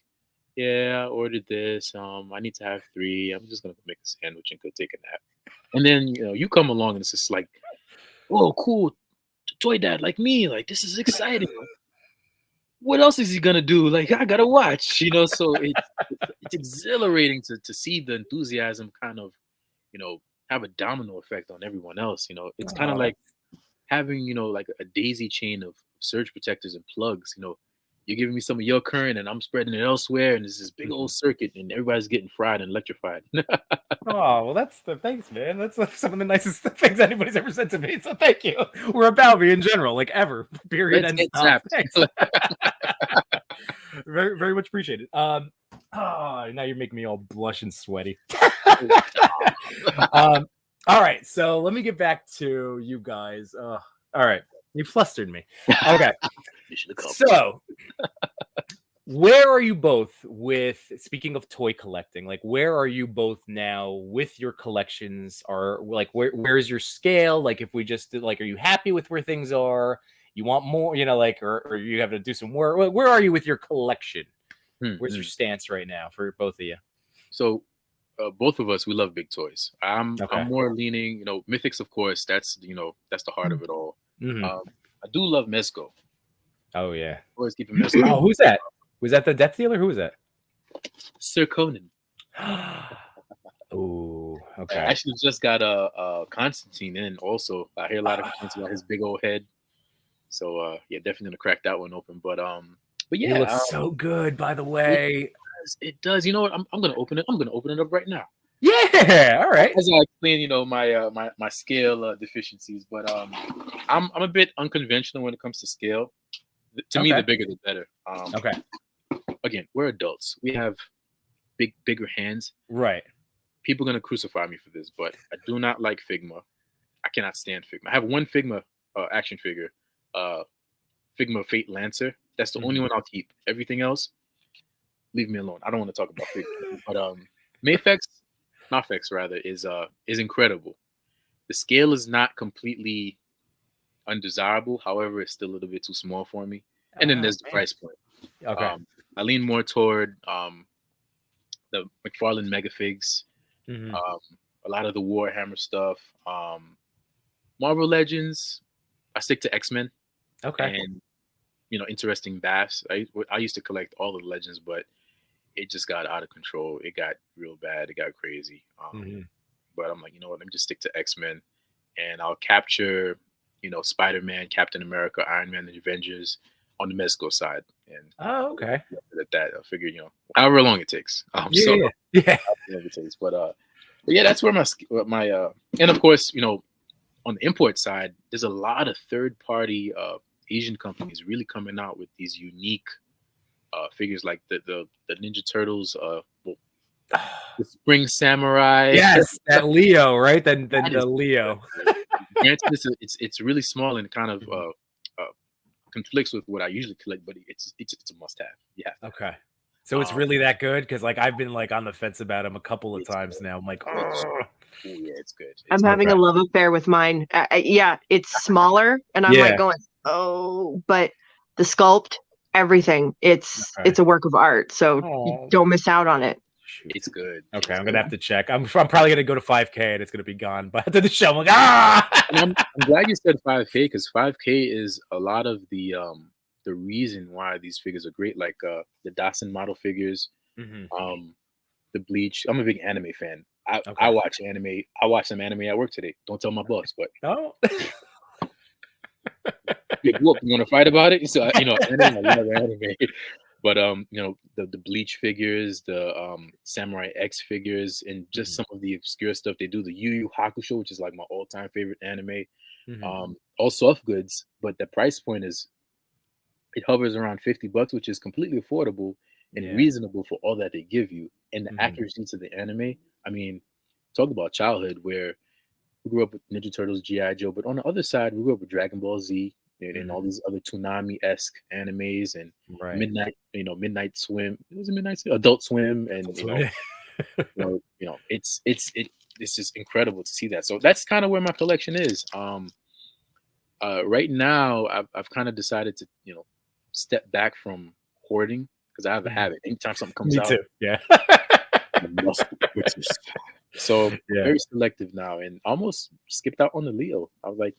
yeah, I ordered this. I need to have 3. I'm just gonna make a sandwich and go take a nap. And then you come along, and it's just like, oh, cool, toy dad like me. Like, this is exciting. What else is he gonna do? Like, I gotta watch. So it's exhilarating to see the enthusiasm kind of have a domino effect on everyone else. It's kind of like having like a daisy chain of surge protectors and plugs. You're giving me some of your current, and I'm spreading it elsewhere, and there's this big old circuit, and everybody's getting fried and electrified. Oh, well, thanks, man. That's some of the nicest things anybody's ever said to me. So thank you. We're about me in general, like ever. Period. Let's And get thanks. Very, very much appreciated. Now you're making me all blush and sweaty. All right, so let me get back to you guys. All right, you flustered me. Okay. So, where are you both with, speaking of toy collecting, like where are you both now with your collections? Are like, where's your scale? Like, if we just did, like, are you happy with where things are? You want more, like, or you have to do some work? Where are you with your collection? Where's your stance right now for both of you? So, both of us, we love big toys. I'm more leaning, Mythics, of course. That's that's the heart of it all. I do love Mezco. Oh yeah, always keeping Mezco. Oh, who's that? Was that the Death Dealer? Who was that? Sir Conan. Oh, okay. I actually just got a Constantine in also. I hear a lot of complaints about his big old head. So yeah, definitely gonna crack that one open. But It yeah, looks so good, by the way. it does. You know what? I'm gonna open it. I'm gonna open it up right now. Yeah. All right. As I explain, my my scale deficiencies, but I'm a bit unconventional when it comes to scale. To me, the Okay. bigger the better. Okay. Again, we're adults. We have bigger hands. Right. People are gonna crucify me for this, but I do not like Figma. I cannot stand Figma. I have one Figma action figure, uh, Figma Fate Lancer. That's the only one I'll keep. Everything else, leave me alone. I don't want to talk about Figma. But Mafex rather is incredible. The scale is not completely undesirable. However, it's still a little bit too small for me. And then there's the price point. Okay. I lean more toward the McFarlane Megafigs, a lot of the Warhammer stuff, Marvel Legends. I stick to X-Men. Okay. And interesting baths. I used to collect all of the Legends, but it just got out of control. It got real bad. It got crazy. But I'm like, you know what? Let me just stick to X-Men, and I'll capture, Spider-Man, Captain America, Iron Man, the Avengers on the Mezco side. And okay. At that, I figure, however long it takes. Yeah. However it takes. But yeah, that's where my and of course, on the import side, there's a lot of third-party Asian companies really coming out with these unique figures, like the Ninja Turtles, the Spring Samurai. Yes, that Leo, right? The Leo. Granted, it's really small and kind of conflicts with what I usually collect, but it's a must-have. Yeah. Okay. So it's really that good? Because I've been on the fence about him a couple of times now. I'm like, oh yeah, it's good. I'm having a love affair with mine. Yeah, it's smaller, and I'm going, oh, but the sculpt, everything, it's a work of art. So don't miss out on it. It's good. Okay, I'm gonna have to check. I'm probably gonna go to 5K and it's gonna be gone. But after the show, I'm like, I'm glad you said 5K, because 5K is a lot of the reason why these figures are great. Like the Dawson model figures, the Bleach. I'm a big anime fan. I watch anime. I watched some anime at work today. Don't tell my boss, but Big whoop. You want to fight about it? So anime, I love anime. But the Bleach figures, the Samurai X figures, and just some of the obscure stuff they do. The Yu Yu Hakusho, which is like my all-time favorite anime. All soft goods, but the price point it hovers around $50, which is completely affordable and reasonable for all that they give you. And the accuracy to the anime. I mean, talk about childhood, where we grew up with Ninja Turtles, G.I. Joe, but on the other side, we grew up with Dragon Ball Z and all these other Toonami-esque animes and Midnight Swim. It was a Midnight Swim, Adult Swim, and it's just incredible to see that. So that's kind of where my collection is. Right now, I've kind of decided to step back from hoarding, because I have a habit. Anytime something comes out, too. Yeah. So very selective now, and almost skipped out on the Leo. I was like,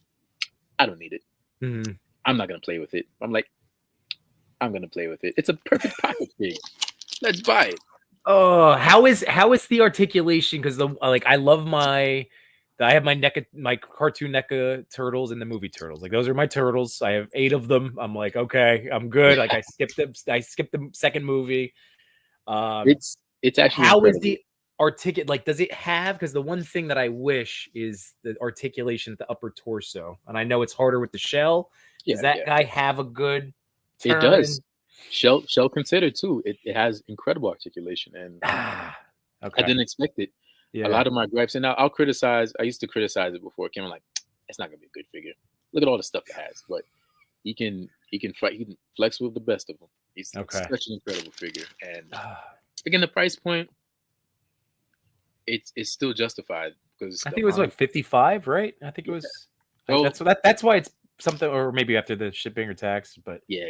I don't need it. I'm not gonna play with it. I'm gonna play with it. It's a perfect pocket fig. Let's buy it. Oh, how is the articulation? Because I love I have my cartoon NECA turtles and the movie turtles. Like, those are my turtles. I have 8 of them. I'm like, okay, I'm good. Like, I skipped the second movie. It's actually how incredible. is the articulate? Like, does it have? Because the one thing that I wish is the articulation at the upper torso, and I know it's harder with the shell. Does that guy have a good turn? It does. Shell considered too. It has incredible articulation, and I didn't expect it. Yeah. A lot of my gripes, and I'll criticize. I used to criticize it before it came. I'm like, it's not gonna be a good figure. Look at all the stuff it has, but he can fight. He can flex with the best of them. He's such an incredible figure, and again, the price point, it's still justified, because I think it was like 55, right? I think it was. Well, that's why it's something, or maybe after the shipping or tax. But yeah.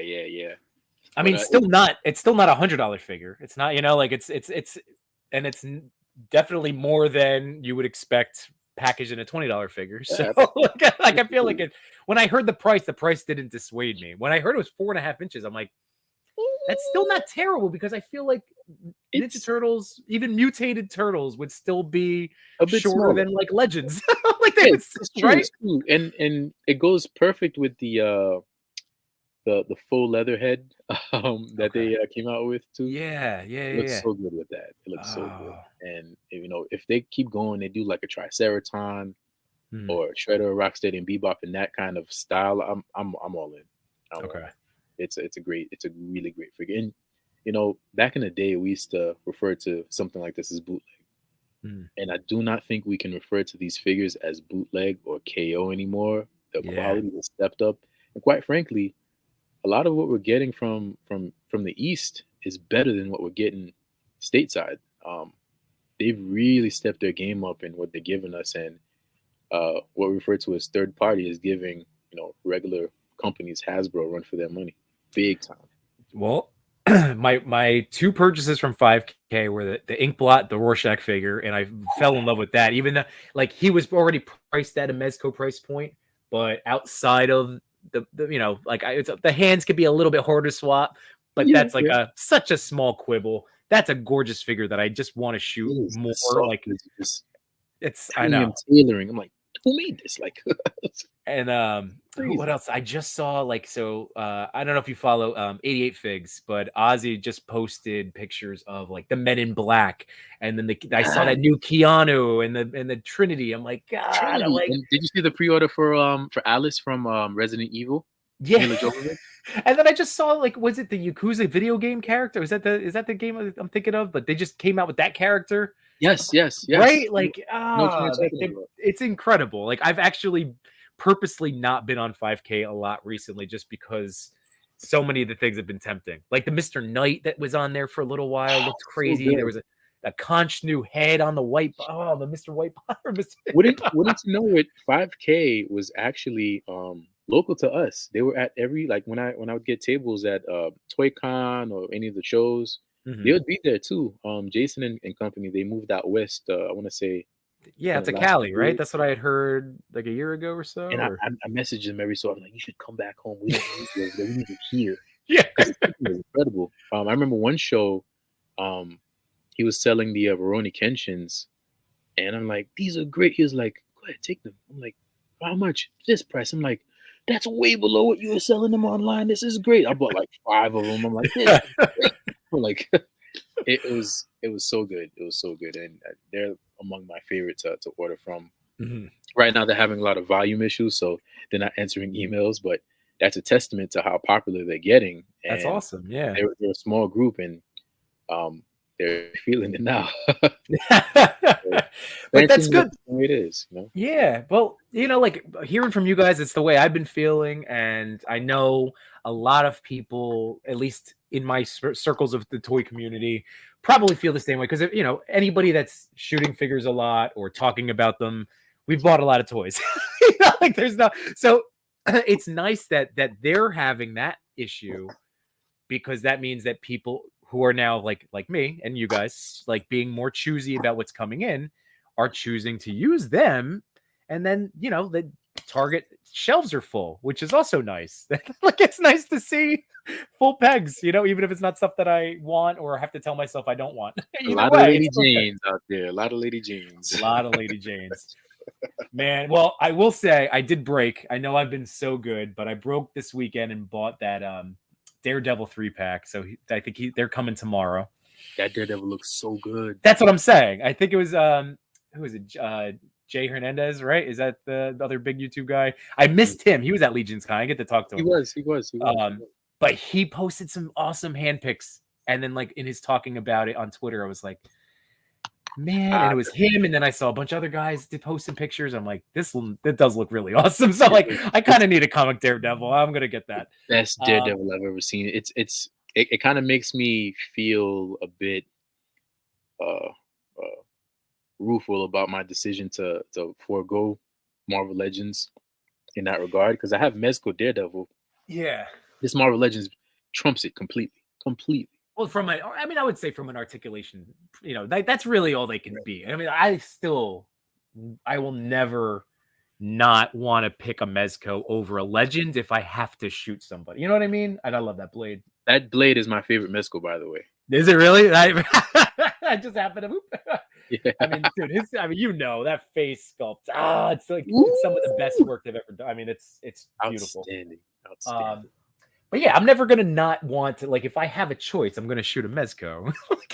I mean, it's still not a $100 figure. It's not, and it's definitely more than you would expect packaged in a $20 figure. So I feel like when I heard the price didn't dissuade me. When I heard it was 4.5 inches, I'm like, that's still not terrible, because I feel like Ninja Turtles, even mutated turtles, would still be a bit shorter smaller than Legends. Like, they would, right? And it goes perfect with the the full leather head that Okay. they came out with too. Yeah, It looks so good with that. It looks so good. Oh. And if they keep going, they do like a Triceraton Hmm. or Shredder, Rocksteady, and Bebop in that kind of style. I'm all in. I'm all Okay. in. It's a really great figure. And back in the day, we used to refer to something like this as bootleg. Hmm. And I do not think we can refer to these figures as bootleg or KO anymore. The Yeah. quality has stepped up, and quite frankly, a lot of what we're getting from the East is better than what we're getting stateside. They've really stepped their game up in what they're giving us, and what we refer to as third party is giving regular companies Hasbro a run for their money, big time. Well, my two purchases from 5K were the Ink Blot, the Rorschach figure, and I fell in love with that. Even though, like, he was already priced at a Mezco price point, but outside of the the hands could be a little bit harder to swap, but Yeah, that's like such a small quibble. That's a gorgeous figure that I just want to shoot it is. more. The Like, softness, just it's I premium know. tailoring. I'm like, who made this? Like, And crazy. what else? I just saw I don't know if you follow 88 Figs, but Ozzy just posted pictures of like the Men in Black, and then I saw that new Keanu and the Trinity. I'm like, God, Trinity. I'm like, And did you see the pre-order for Alice from Resident Evil? yeah. Mila Jovovich? And then I just saw was it the Yakuza video game character? Is that the game I'm thinking of? But they just came out with that character. Yes. Right? Like, No, what you're talking about. it's incredible. Like, I've actually purposely not been on 5K a lot recently just because so many of the things have been tempting. Like the Mr. Knight that was on there for a little while looked crazy. So There was a conch new head on the white. Oh, the Mr. White. wouldn't you know it? 5K was actually local to us. They were at every, like, when I would get tables at ToyCon or any of the shows, they would be there too. Jason and company, they moved out west. I want to say, Yeah, it's a last Cali, right? year. That's what I had heard like a year ago or so. And I messaged him every so often, like, you should come back home. We don't need you over there. We need you here. Yeah. Because it was incredible. I remember one show, he was selling the Veroni Kenshins, and I'm like, these are great. He was like, go ahead, take them. I'm like, how much? This price. I'm like, that's way below what you were selling them online. This is great. I bought like 5 of them. I'm like, this is great. I'm like, it was so good. It was so good, and they're among my favorites to order from. Mm-hmm. Right now, they're having a lot of volume issues, so they're not answering emails. But that's a testament to how popular they're getting. And that's awesome. Yeah, they're a small group, and they're feeling it now. But that's good. It is, Yeah, well, like hearing from you guys, it's the way I've been feeling, and I know a lot of people, at least in my circles of the toy community, probably feel the same way because anybody that's shooting figures a lot or talking about them, we've bought a lot of toys. Like there's no, so it's nice that they're having that issue because that means that people who are now like me and you guys, like being more choosy about what's coming in, are choosing to use them, and then the Target shelves are full, which is also nice. Like it's nice to see full pegs, even if it's not stuff that I want or have to tell myself I don't want. A lot of Lady Janes out there. A lot of Lady Janes. A lot of Lady Janes. Man, well, I will say I did break. I know I've been so good, but I broke this weekend and bought that Daredevil 3-pack. So I think they're coming tomorrow. That Daredevil looks so good. That's what I'm saying. I think it was who is it? Jay Hernandez, right? Is that the other big YouTube guy? I missed him. He was at Legion's Con. I get to talk to him. He was. But he posted some awesome hand picks, and then like in his talking about it on Twitter, I was like, man, and it was him. And then I saw a bunch of other guys posting pictures. I'm like, that does look really awesome. So like, I kind of need a comic Daredevil. I'm gonna get that. Best Daredevil I've ever seen. It kind of makes me feel a bit rueful about my decision to forego Marvel Legends in that regard, because I have Mezco Daredevil. Yeah, this Marvel Legends trumps it completely. Well, I would say from an articulation, that's really all they can be. I mean, I will never not want to pick a Mezco over a Legend if I have to shoot somebody. You know what I mean? And I love that blade. That blade is my favorite Mezco, by the way. Is it really? I just happened to. Yeah. I mean, dude, that face sculpt. It's like it's some of the best work they've ever done. I mean, it's beautiful. Outstanding. But yeah, I'm never gonna not want to, like, if I have a choice, I'm gonna shoot a mezco.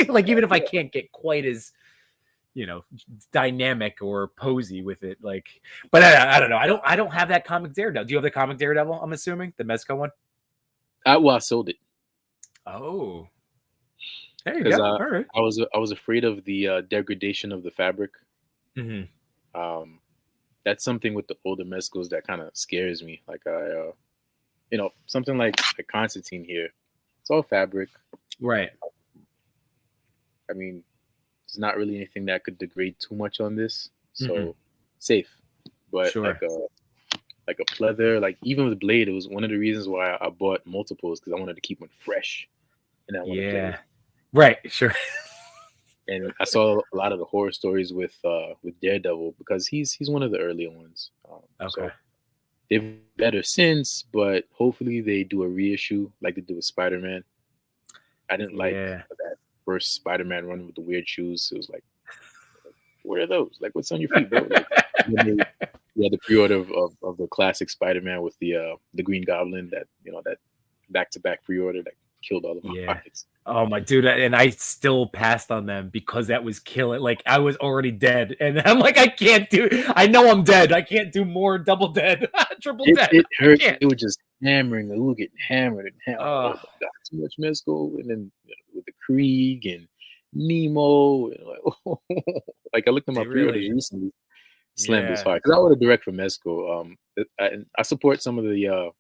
Like even if I can't get quite as, dynamic or posy with it, like. But I don't know. I don't have that comic Daredevil. Do you have the comic Daredevil? I'm assuming the mezco one. I sold it. Oh, there you Because go. All right. I was afraid of the degradation of the fabric. Mm-hmm. That's something with the older mezcals that kind of scares me. Like something like Constantine here. It's all fabric. Right. I mean, there's not really anything that could degrade too much on this, so safe. But Sure. like a pleather, like even with Blade, it was one of the reasons why I bought multiples, because I wanted to keep one fresh. And I want to play. Right. Sure. And I saw a lot of the horror stories with Daredevil, because he's one of the earlier ones. Okay. So they've better since, but hopefully they do a reissue like they did with Spider-Man. I didn't like that first Spider-Man run with the weird shoes. It was like, what are those? Like, what's on your feet, bro? Like, we had the pre-order of the classic Spider-Man with the Green Goblin, that that back-to-back pre-order that killed all of my pockets. Oh my dude, and I still passed on them because that was killing. Like, I was already dead, and I'm like, I know I'm dead. I can't do more double dead, triple dead. It hurt. It was just hammering. We were getting hammered and hammered. Oh my God, too much mezcal, and then with the Krieg and Nemo, and like I looked at my pre-orders recently. Slammed as hard, because I ordered direct from mezcal. I support some of the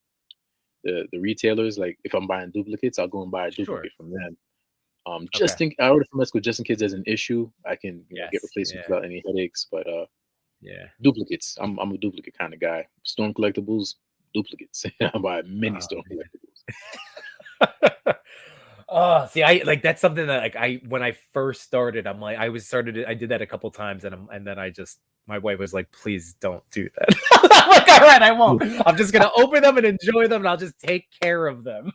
retailers. Like, if I'm buying duplicates, I'll go and buy a duplicate from them. I order from mezcal just in case there's an issue. I can get replacements without any headaches. But duplicates. I'm a duplicate kind of guy. Storm collectibles, duplicates. I buy many Storm collectibles. Oh, see, I like, that's something that, like, when I first started, I'm like, I did that a couple times, and then my wife was like, please don't do that. I'm like, all right, I won't. I'm just gonna open them and enjoy them, and I'll just take care of them.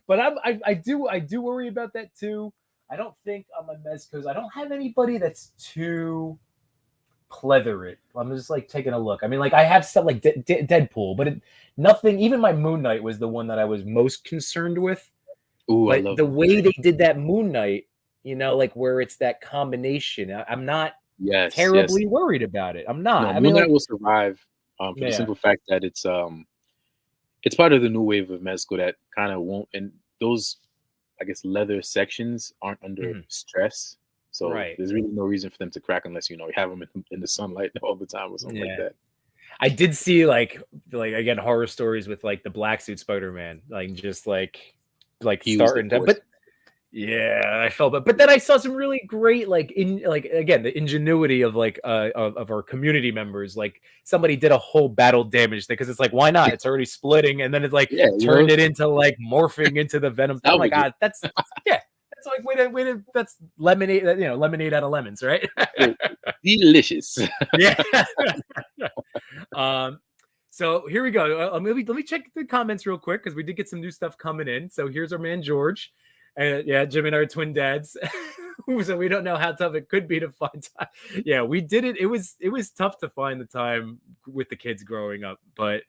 But I do worry about that too. I don't think on my mezcos, I don't have anybody that's too pleatherate. I'm just like taking a look. I mean, like, I have stuff like Deadpool, but nothing. Even my Moon Knight was the one that I was most concerned with. Ooh, but the way they did that Moon Knight, like, where it's that combination, I'm not terribly worried about it. I'm not. No, Moon Knight will survive for the simple fact that it's part of the new wave of mezcal that kind of won't, and those, I guess, leather sections aren't under stress. So there's really no reason for them to crack unless you have them in the sunlight all the time or something like that. I did see like again, horror stories with like the black suit Spider-Man, like just like starting to, but I felt that. But then I saw some really great, again, the ingenuity of of our community members. Like, somebody did a whole battle damage thing, because it's like, why not? It's already splitting, and then it's like turned it into like morphing into the Venom. Oh my God, that's that's like way to that's lemonade, lemonade out of lemons, right? Delicious. So here we go. Let me check the comments real quick, because we did get some new stuff coming in. So here's our man George. Jim and I are twin dads. So we don't know how tough it could be to find time. Yeah, we did it. It was tough to find the time with the kids growing up, but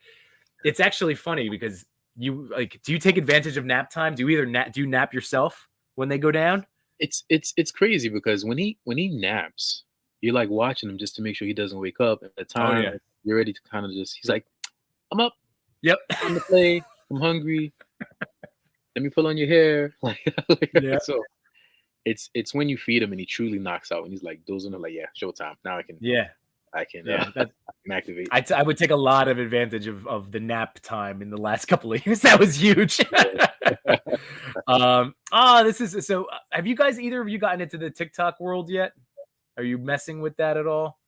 it's actually funny because do you take advantage of nap time? Do you nap yourself when they go down? It's crazy, because when he naps, you're like watching him just to make sure he doesn't wake up. At the time, you're ready to kind of he's like, I'm up. Yep. I'm to play. I'm hungry. Let me pull on your hair. So it's when you feed him and he truly knocks out, and he's like dozing, like, showtime. Now I can activate. I would take a lot of advantage of the nap time in the last couple of years. That was huge. This is so. Have you guys, either of you, gotten into the TikTok world yet? Are you messing with that at all?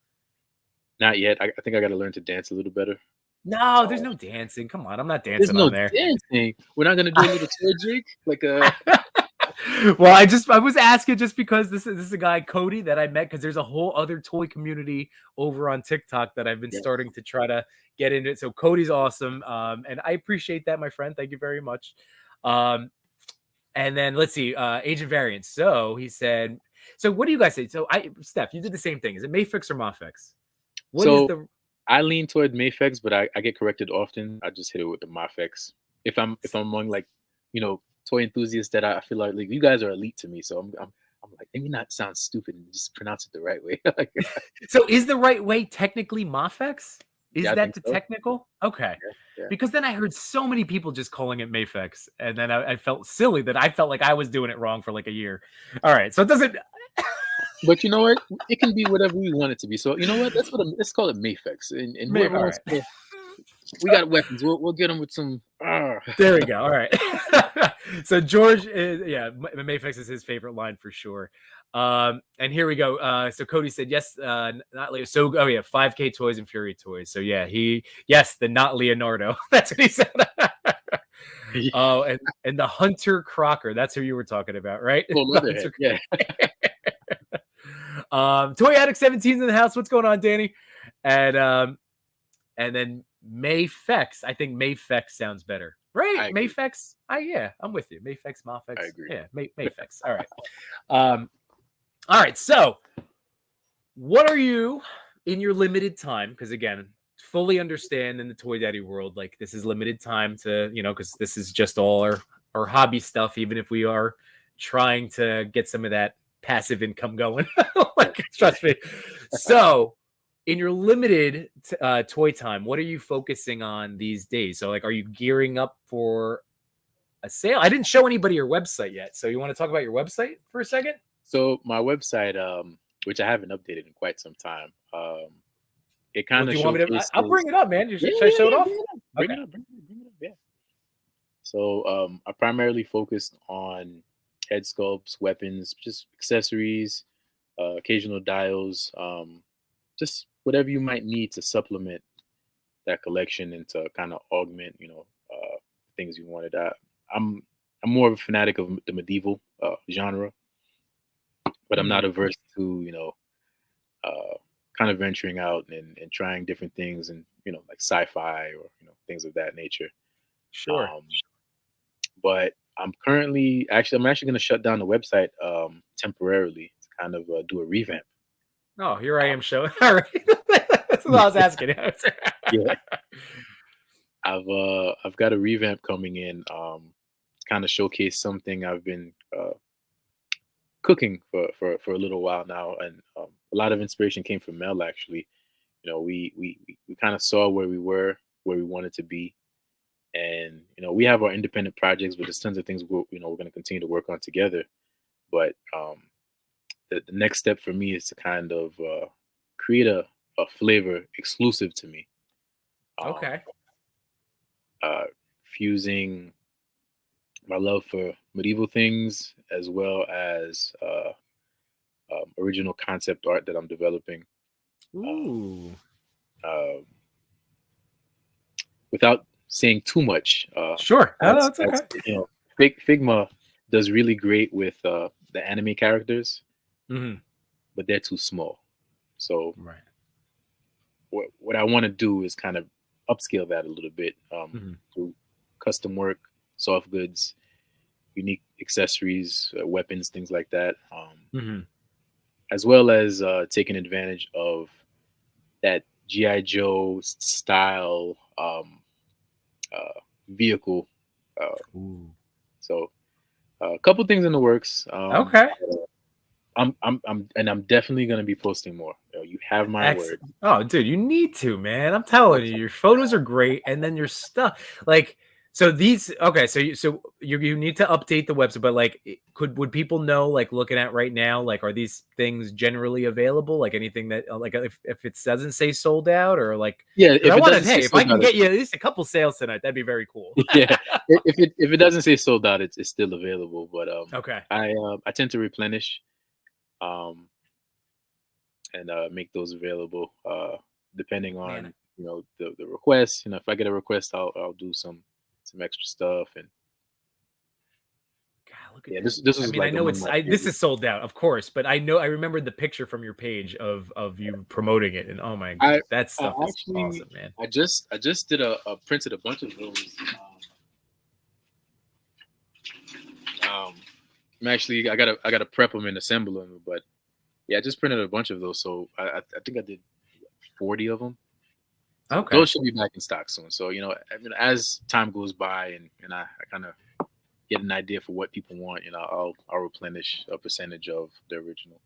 Not yet. I think I got to learn to dance a little better. No, there's no dancing. Come on, I'm not dancing on there. Dancing. We're not gonna do a little toy Jake, like a. Well, I was asking just because this is a guy, Cody, that I met, because there's a whole other toy community over on TikTok that I've been starting to try to get into. So Cody's awesome, and I appreciate that, my friend. Thank you very much. And then let's see, Agent Variance. So he said, so what do you guys say? So Steph, you did the same thing. Is it Mafex or Mafex? I lean toward Mafex, but I get corrected often. I just hit it with the Mafex. if I'm among like, toy enthusiasts that I feel like you guys are elite to me. So I'm like, let me not sound stupid and just pronounce it the right way. So is the right way technically Mafex? Is Yeah, I that think the so. technical? Okay. Yeah. Because then I heard so many people just calling it Mafex, and then I felt silly that I felt like I was doing it wrong for like a year. All right, so it doesn't. But you know what? It can be whatever we want it to be. So you know what? Let's call it Mafex. And whoever All wants right. to, we got weapons. We'll get them with some. There we go. All right. So George is Mafex is his favorite line for sure. And here we go. So Cody said yes, not Leo. So 5K toys and Fury toys. So yeah, the not Leonardo. That's what he said. Oh, and the Hunter Crocker. That's who you were talking about, right? Oh, Leatherhead. Yeah. Toy Addict 17's in the house. What's going on, Danny? And then Mafex. I think Mafex sounds better. Right? Mafex. I'm with you. Mafex, Mafex. I agree. Yeah, Mafex. All right. All right. So what are you in your limited time? Because again, fully understand in the Toy Daddy world, like this is limited time to, because this is just all our hobby stuff, even if we are trying to get some of that passive income going. Like, trust me. So in your limited toy time, what are you focusing on these days? So like, are you gearing up for a sale? I didn't show anybody your website yet. So you want to talk about your website for a second? So my website, which I haven't updated in quite some time, it kind of showcases. I'll bring it up, man. Should I show it off? Bring it up. Yeah. So I primarily focused on head sculpts, weapons, just accessories, occasional dials, just whatever you might need to supplement that collection and to kind of augment, things you wanted. I'm more of a fanatic of the medieval genre, but I'm not averse to, kind of venturing out and trying different things and, like sci-fi or, things of that nature. Sure. But I'm actually going to shut down the website temporarily to kind of do a revamp. Oh, here I am showing. All right. That's what I was asking. Yeah. I've got a revamp coming in, kind of showcase something I've been cooking for a little while now, and a lot of inspiration came from Mel. Actually, we kind of saw where we were, where we wanted to be, and we have our independent projects, but there's tons of things we're going to continue to work on together. But the next step for me is to kind of create a flavor exclusive to me. Okay. Fusing my love for medieval things as well as original concept art that I'm developing. Ooh. Without saying too much. Sure. That's okay. Figma does really great with the anime characters, but they're too small. So what I want to do is kind of upscale that a little bit through custom work, soft goods, unique accessories, weapons, things like that, as well as taking advantage of that G.I. Joe style vehicle. So a couple things in the works. Okay. I'm definitely going to be posting more. You have my word. Oh, dude, you need to, man. I'm telling you, your photos are great, and then your stuff, like, so these. Okay, so you need to update the website, but like, would people know, like, looking at right now, like, are these things generally available? Like anything that, like, if it doesn't say sold out, or like, yeah, if I can get you at least a couple sales tonight, that'd be very cool. Yeah, if it doesn't say sold out, it's still available. But okay, I tend to replenish. And make those available depending on the request. If I get a request, I'll do some extra stuff. And God, look at this is. I mean, I know this is sold out, of course, but I remember the picture from your page of you promoting it, and oh my god, that stuff is awesome, man. I just did printed a bunch of those. I'm actually I gotta prep them and assemble them, but. Yeah, I just printed a bunch of those, so I think I did 40 of them. So Okay. those should be back in stock soon. So I mean, as time goes by and I kind of get an idea for what people want, I'll replenish a percentage of the original.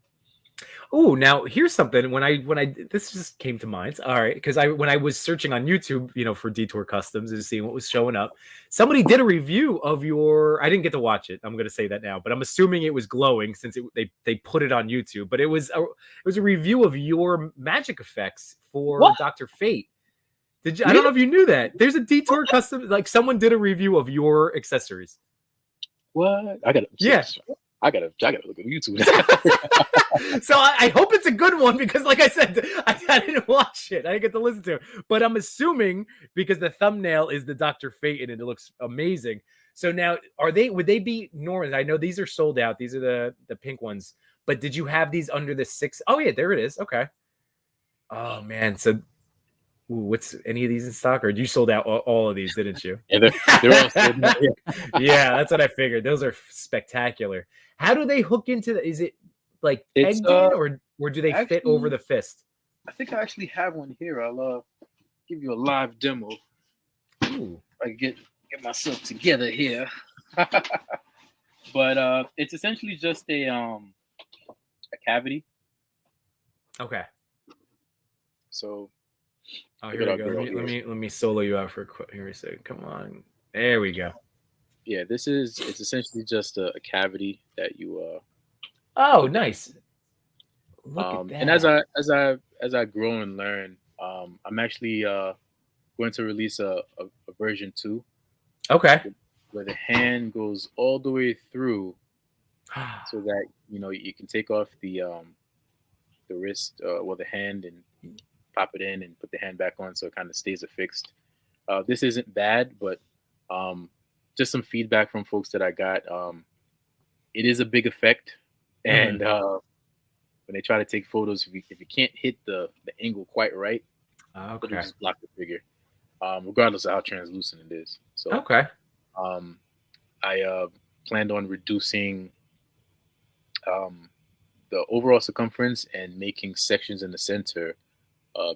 Oh, now here's something. When I this just came to mind. All right, because when I was searching on YouTube, for Detour Customs and seeing what was showing up, somebody did a review of your. I didn't get to watch it. I'm going to say that now, but I'm assuming it was glowing since they put it on YouTube. But it was a review of your magic effects for What? Dr. Fate. Did you? I don't know if you knew that. There's a Detour Custom. Like someone did a review of your accessories. What? I gotta look at YouTube. So I hope it's a good one because, like I said, I didn't watch it. I didn't get to listen to it. But I'm assuming because the thumbnail is the Dr. Fate and it looks amazing. So now, would they be normal? I know these are sold out. These are the pink ones. But did you have these under the 6? Oh yeah, there it is. Okay. Oh man. So what's any of these in stock, or you sold out all of these, didn't you? Yeah, they're all sold out. Yeah, that's what I figured. Those are spectacular. How do they hook into is it like pegged in, or do they fit over the fist? I think I actually have one here. I'll give you a live demo. Ooh. I get myself together here. But it's essentially just a cavity. Okay. So here we go. Let me solo you out for a quick. Here we go. Come on. There we go. Yeah, it's essentially just a cavity that you Oh, nice. Look at that. And as I grow and learn, I'm actually going to release a version 2. Okay. Where the hand goes all the way through, so that you can take off the wrist, the hand, and pop it in and put the hand back on, so it kind of stays affixed. This isn't bad, but just some feedback from folks that I got. It is a big effect, and when they try to take photos, if you can't hit the angle quite right, it'll just block the figure, regardless of how translucent it is. So okay. I planned on reducing the overall circumference and making sections in the center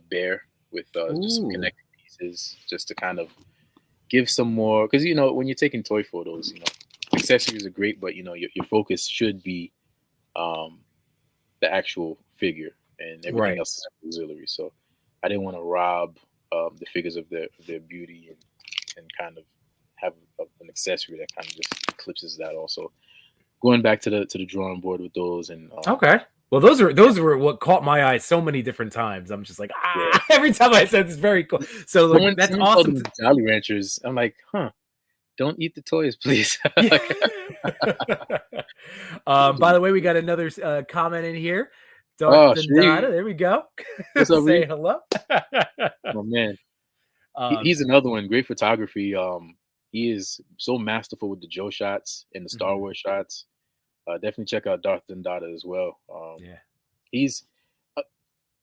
bare with just some connecting pieces, just to kind of give some more, because when you're taking toy photos, accessories are great, but your focus should be the actual figure, and everything else is auxiliary. So I didn't want to rob the figures of their beauty and kind of have an accessory that kind of just eclipses that. Also, going back to the drawing board with those, and okay. Well, those were what caught my eye so many different times. I'm just like, every time I said it's very cool. So like, that's awesome. Jolly Ranchers. I'm like, don't eat the toys, please. By the way, we got another comment in here. There we go. Say hello. Oh man, he's another one. Great photography. He is so masterful with the Joe shots and the Star Wars shots. Definitely check out Darth Dundada as well. He's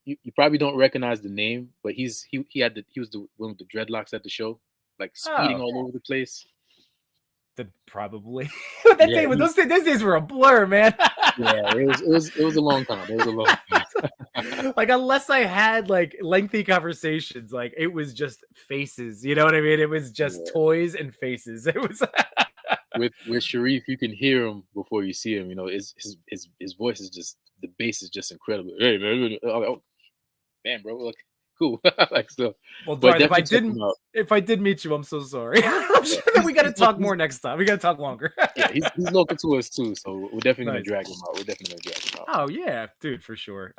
you probably don't recognize the name, but he was the one with the dreadlocks at the show, like speeding all over the place. Probably those days were a blur, man. Yeah, it was a long time. It was a long time. Like, unless I had like lengthy conversations, like it was just faces. You know what I mean? It was just toys and faces. It was with Sharif, you can hear him before you see him. His voice is just, the bass is just incredible. Hey man, man, bro, look cool. Like so. Well, Darth, if I did meet you, I'm so sorry. I'm sure that we got to talk more next time. We got to talk longer. Yeah, he's local to us too, so we're definitely gonna drag him out. Oh yeah, dude, for sure.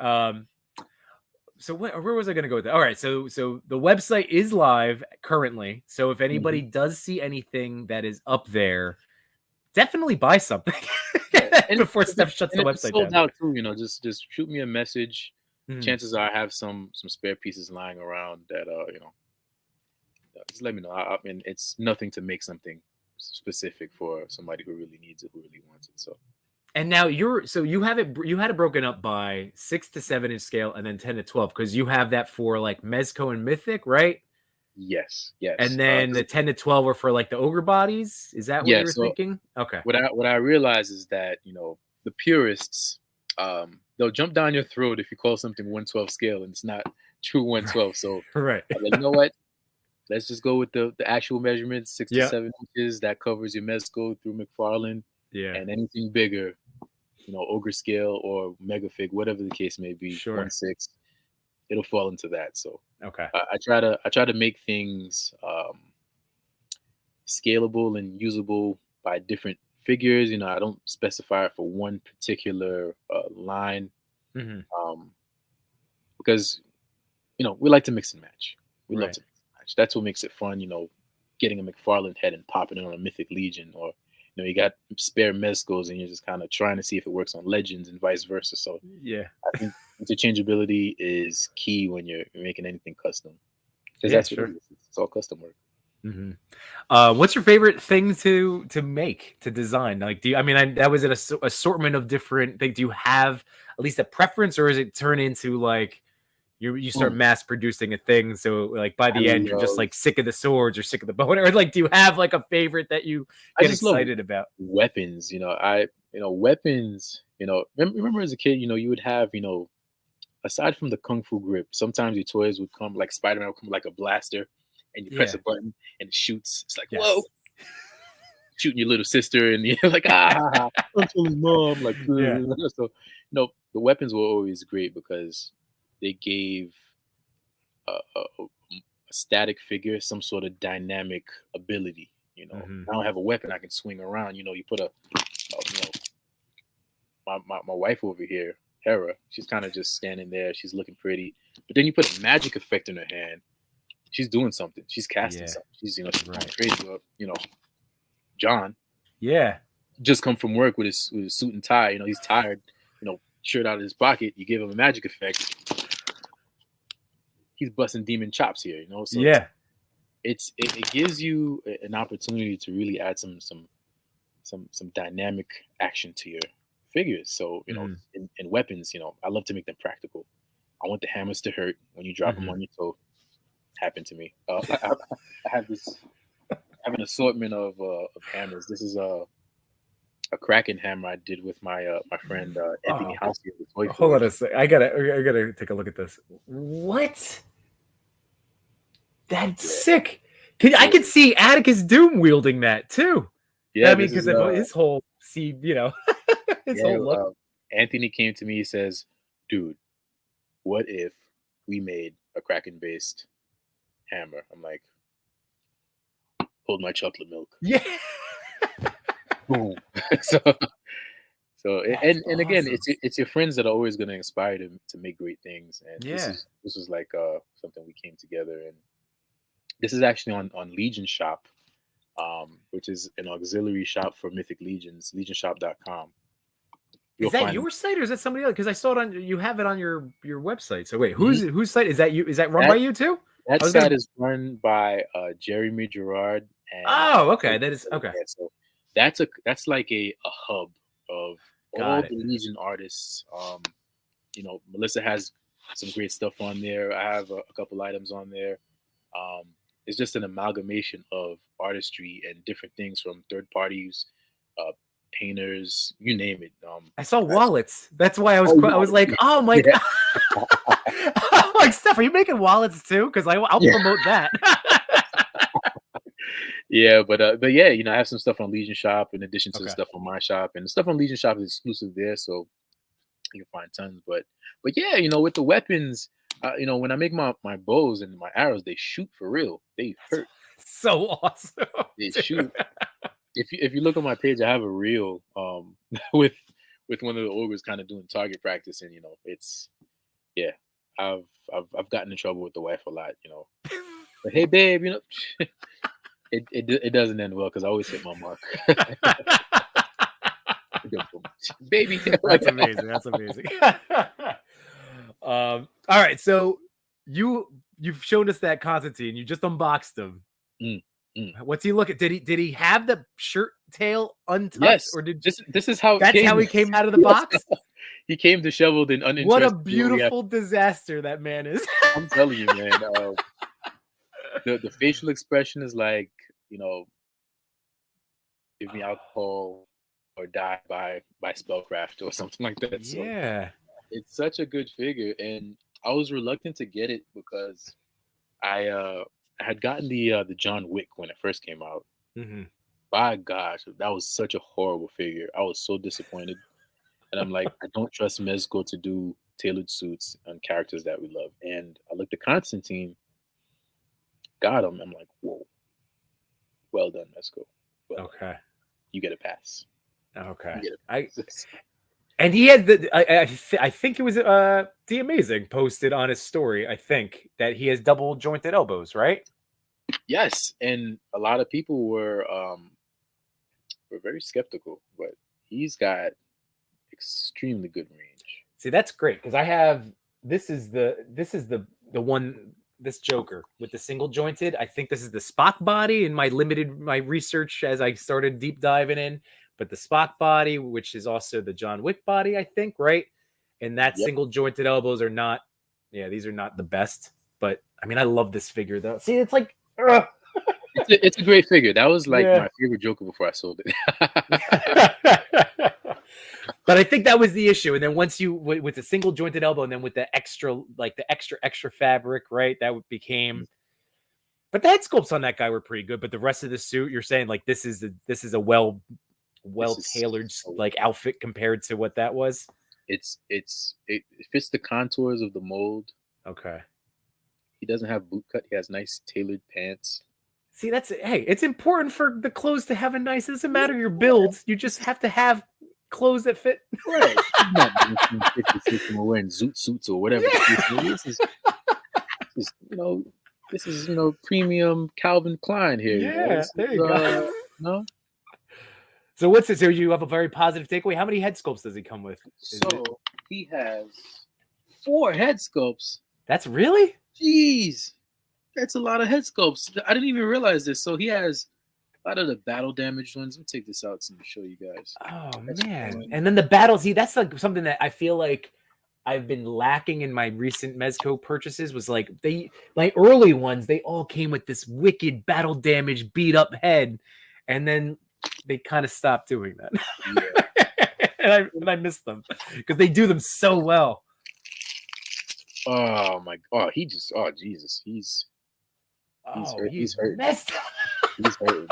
So where was I going to go with that? All right, so the website is live currently. So if anybody does see anything that is up there, definitely buy something before Steph shuts the website down. Sold out too, just shoot me a message. Chances are I have some spare pieces lying around that just let me know. I mean, it's nothing to make something specific for somebody who really needs it, who really wants it. So. And now you had it broken up by 6 to 7 inch scale and then 10 to 12, because you have that for like Mezco and Mythic, right? Yes. And then the 10 to 12 are for like the ogre bodies. Is that what you were thinking? Okay. What I realize is that the purists, they'll jump down your throat if you call something 1/12 scale and it's not true 112. So Right. I'm like, you know what? Let's just go with the actual measurements, 6 to Yep. 7 inches. That covers your Mezco through McFarlane, Yeah. and anything bigger, ogre scale or mega fig, whatever the case may be, Sure. 1/6, it'll fall into that. So Okay. I try to make things scalable and usable by different figures. I don't specify it for one particular line, Hmm. um, because we like to mix and match. We love Right. to mix and match. That's what makes it fun. Getting a McFarlane head and popping it on a Mythic Legion, or you got spare Mezcos and you're just kind of trying to see if it works on Legends and vice versa. So Yeah. I think interchangeability is key when you're making anything custom, because Yeah. that's what Sure. it is. It's all custom work. Hmm. What's your favorite thing to make, to design? Like, do you? I mean, that was an assortment of different things. Do you have at least a preference, or is it turn into like you start Mm. mass producing a thing? So like by I the end, you're just love like sick of the swords or sick of the bow, or like, do you have like a favorite that you I get just love excited about? weapons. Weapons. Remember as a kid, you would have, aside from the kung fu grip, sometimes your toys would come like Spider-Man would come like a blaster, and you press Yeah. a button and it shoots. It's like, whoa, Yes. shooting your little sister, and you're like, I'm killing mom. Like, Yeah. so the weapons were always great because they gave a static figure some sort of dynamic ability. Hmm. I don't have a weapon I can swing around. You put my wife over here, Hera, she's kind of just standing there. She's looking pretty, but then you put a magic effect in her hand. She's doing something. She's casting Yeah. something. She's she's going Right. crazy. John Yeah. just come from work with his suit and tie. He's tired. Shirt out of his pocket. You give him a magic effect. He's busting demon chops here. So Yeah. it gives you an opportunity to really add some dynamic action to your figures. So Mhm. in weapons, I love to make them practical. I want the hammers to hurt when you drop them Mhm. on your toe. Happened to me. I have an assortment of hammers. This is a Kraken hammer I did with my friend Anthony Oh, House here with Toy hold on Forge. a sec. I gotta take a look at this. What? That's Yeah, sick. I yeah, could see Atticus Doom wielding that too. I yeah. mean, This because is of his whole his yeah. whole look. Anthony came to me. He says, "Dude, what if we made a Kraken based hammer?" I'm like, "Hold my chocolate milk." Yeah. Boom. so That's and again, awesome. it's your friends that are always going to inspire you to make great things. And Yeah. this was like something we came together, and this is actually on Legion Shop, which is an auxiliary shop for Mythic Legions, legionshop.com. You'll Is that find your site or is that somebody else? Because I saw it on, you have it on your website. So wait, Mhm. whose site is that? You, is that run by that you too? that I was site gonna. is run by Jeremy Gerard and Oh, okay. That is okay. yeah, so that's like a hub of all Got it. the Legion artists. Melissa has some great stuff on there. I have a couple items on there. Um, it's just an amalgamation of artistry and different things from third parties, uh, painters, you name it. I saw wallets. That's why I was Oh, I was like, yeah, oh my yeah, god. I'm like, Steph, are you making wallets too? Because I'll yeah, promote that. yeah. But yeah, I have some stuff on Legion Shop in addition to the Okay. stuff on my shop, and the stuff on Legion Shop is exclusive there, so you can find tons. But yeah, with the weapons, when I make my bows and my arrows, they shoot for real. They That's hurt. so awesome. They Dude. shoot. If you look on my page, I have a reel with one of the ogres kind of doing target practice, and it's yeah. I've gotten in trouble with the wife a lot, But hey, babe, it doesn't end well because I always hit my mark. Baby, like That's amazing. That's amazing. All right. So you've shown us that Constantine. You just unboxed him. mm, mm. What's he looking? Did he have the shirt tail untucked, Yes, or did this is how it that's came. how he came out of the Yes. box? He came disheveled and What a uninterested in what we have. beautiful disaster that man is. I'm telling you, man. The facial expression is like, give me alcohol or die by spellcraft or something like that. So Yeah. it's such a good figure, and I was reluctant to get it because I had gotten the John Wick when it first came out. Mm-hmm. By gosh, that was such a horrible figure. I was so disappointed. And I'm like, I don't trust Mezco to do tailored suits on characters that we love. And I looked at Constantine, got him. I'm like, whoa, well done, Mezco. Well, Okay. you get a pass. Okay. You get a pass. And he had the I think it was the Amazing posted on his story, I think, that he has double jointed elbows, right? Yes, and a lot of people were very skeptical, but he's got extremely good range. See, that's great because I have this is the one, this Joker with the single jointed. I think this is the Spock body in my research as I started deep diving in. But the Spock body, which is also the John Wick body, I think, right? And that Yep. single jointed elbows are not, yeah, these are not the best. But I mean, I love this figure though. See, it's like, it's a great figure. That was like Yeah. my favorite Joker before I sold it. But I think that was the issue. And then once you with the single jointed elbow, and then with the extra, like the extra fabric, right? That became. But the head sculpts on that guy were pretty good. But the rest of the suit, you're saying like this is a well tailored like outfit compared to what that was. It fits the contours of the mold. Okay. He doesn't have boot cut. He has nice tailored pants. See, it's important for the clothes to have a nice. It doesn't matter your build. You just have to have clothes that fit. Right. Not 1956 and we're wearing zoot suits or whatever. Yeah. This is premium Calvin Klein here. Yeah, there you go. No. So what's it? So you have a very positive takeaway. How many head sculpts does he come with? He has 4 head sculpts. That's really? Jeez, that's a lot of head sculpts. I didn't even realize this. So he has a lot of the battle damaged ones. Let me take this out and show you guys. Oh man! And then the battles. That's like something that I feel like I've been lacking in my recent Mezco purchases. Was like my early ones. They all came with this wicked battle damaged, beat up head, and then they kind of stopped doing that. Yeah. and I miss them because they do them so well. Oh my! Oh, Jesus! He's hurt. He's hurt. He's hurt.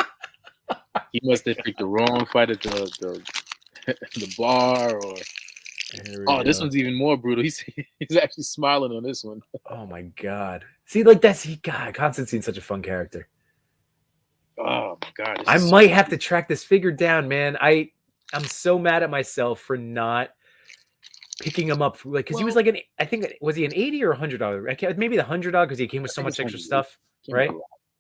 He must have picked the wrong fight at the bar, or this one's even more brutal. He's actually smiling on this one. Oh my God! See, like God, Constantine's such a fun character. Oh my God! I might have to track this figure down, man. I'm so mad at myself for not picking him up, like because he was like I think was he an $80 or $100? Maybe the $100 because he came with so much extra stuff, right?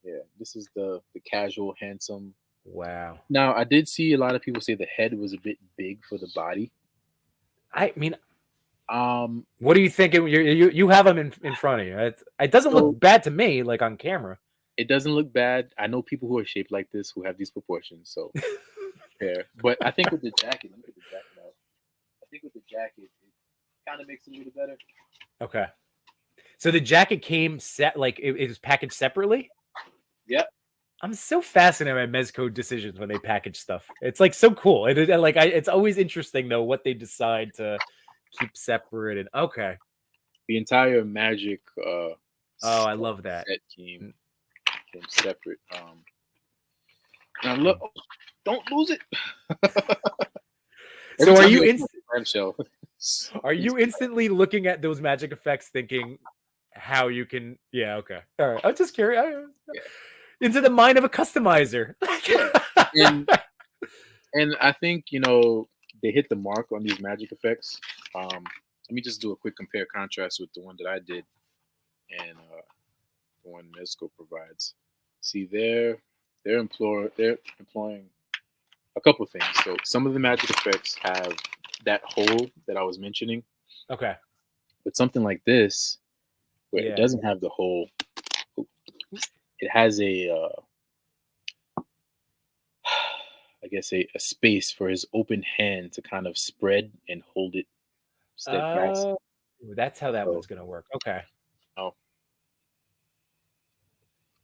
Yeah, this is the casual, handsome. Wow. Now I did see a lot of people say the head was a bit big for the body. I mean, what do you think? You have him in front of you. It doesn't look bad to me, like on camera. It doesn't look bad. I know people who are shaped like this who have these proportions, so fair. But I think with the jacket, let me get the jacket out. I think with the jacket, it kind of makes it a little better. Okay. So the jacket came set, like it was packaged separately? Yep. I'm so fascinated by Mezco decisions when they package stuff. It's like so cool. It's always interesting though what they decide to keep separate. And okay. The entire Magic I love that. Set came separate. Now look, don't lose it. So are you instantly looking at those magic effects thinking how you can okay. All right. I'm just curious. Into the mind of a customizer. and I think they hit the mark on these magic effects. Let me just do a quick compare contrast with the one that I did and the one Mezco provides. See, they're employing a couple of things. So some of the magic effects have that hole that I was mentioning. Okay. But something like this, where it doesn't have the hole, it has a space for his open hand to kind of spread and hold it steadfast. That's how that one's going to work. Okay. Oh.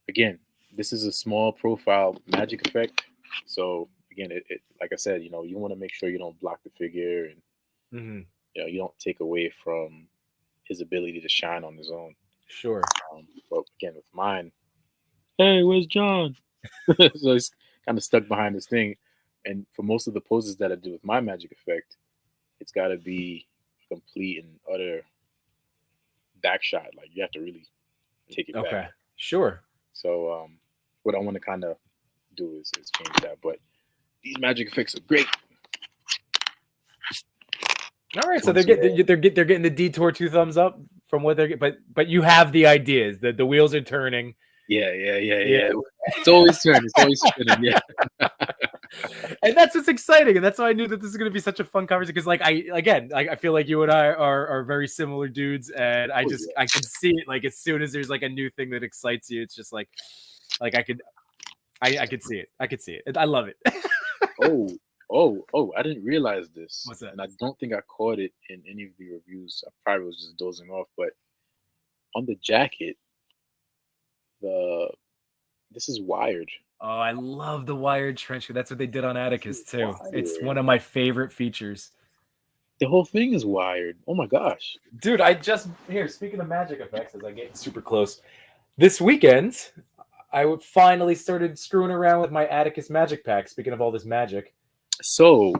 Again, this is a small profile magic effect. So again, it like I said, you want to make sure you don't block the figure and you don't take away from his ability to shine on his own. Sure. But again, with mine, hey, where's John? So he's kind of stuck behind this thing. And for most of the poses that I do with my magic effect, it's got to be complete and utter back shot. Like you have to really take it Okay. back. Sure. So what I want to kind of do is change that. But these magic effects are great. All right, so they're getting the detour 2 thumbs up from what they're getting, but you have the ideas that the wheels are turning. Yeah. It's always turning. It's always spinning. Yeah. And that's what's exciting, and that's why I knew that this is going to be such a fun conversation. Because, like, I feel like you and I are very similar dudes, and I can see it. Like, as soon as there's like a new thing that excites you, it's just like I could see it. I could see it. I love it. Oh! I didn't realize this. What's that? And I don't think I caught it in any of the reviews. I probably was just dozing off. But on the jacket, this is wired. Oh, I love the wired trench coat. That's what they did on Atticus too. It's one of my favorite features. The whole thing is wired. Oh my gosh, dude! Speaking of magic effects, as I get super close, this weekend I finally started screwing around with my Atticus magic pack. Speaking of all this magic. So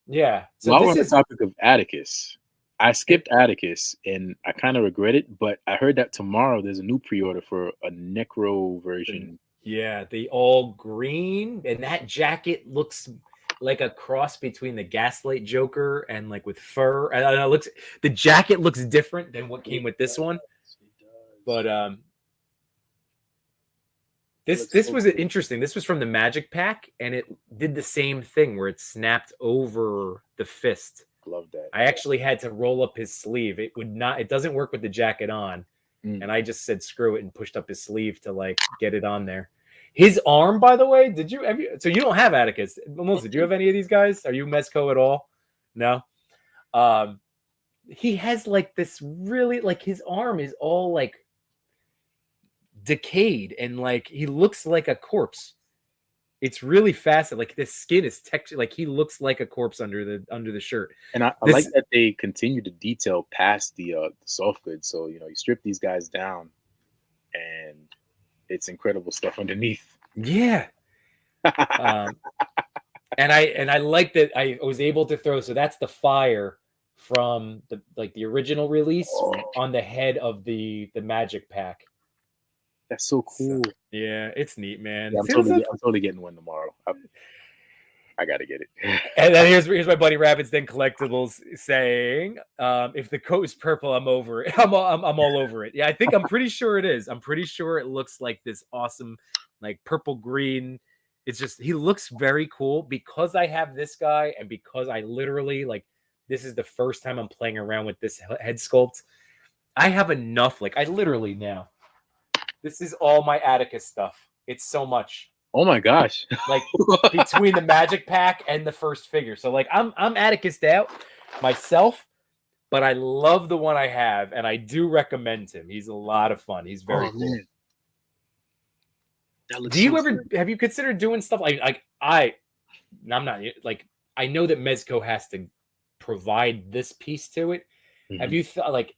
yeah. So while we're on the topic of Atticus, I skipped Atticus and I kind of regret it, but I heard that tomorrow there's a new pre-order for a Necro version. Yeah, the all green, and that jacket looks like a cross between the Gaslight Joker and like with fur. And the jacket looks different than what came with this one. But this was interesting. This was from the Magic Pack, and it did the same thing where it snapped over the fist. Love that. I actually had to roll up his sleeve. It doesn't work with the jacket on. And I just said screw it and pushed up his sleeve to like get it on there. His arm, by the way, so you don't have Atticus. Melissa, do you have any of these guys? Are you Mezco at all? No. He has like this really, like his arm is all like decayed and like he looks like a corpse. It's really fascinating. Like the skin is textured, like he looks like a corpse under the shirt. And I like that they continue to detail past the soft goods. So you strip these guys down, and it's incredible stuff underneath. Yeah. And I like that I was able to throw. So that's the fire from the original release on the head of the Magic Pack. That's so cool. So, yeah, it's neat, man. Yeah, I'm totally getting one tomorrow. I gotta get it. And then here's my buddy Rabbits Den Collectibles saying, if the coat is purple, I'm over it. I'm all over it. Yeah, I'm pretty sure it is. I'm pretty sure it looks like this awesome, like purple green. It's just he looks very cool because I have this guy and because I literally this is the first time I'm playing around with this head sculpt. I have enough. Like I literally now. This is all my Atticus stuff. It's so much. Oh my gosh! Like between the Magic Pack and the first figure. So like I'm Atticus'd out myself, but I love the one I have, and I do recommend him. He's a lot of fun. He's very cool. Do you have you considered doing stuff I'm not like I know that Mezco has to provide this piece to it. Mm-hmm.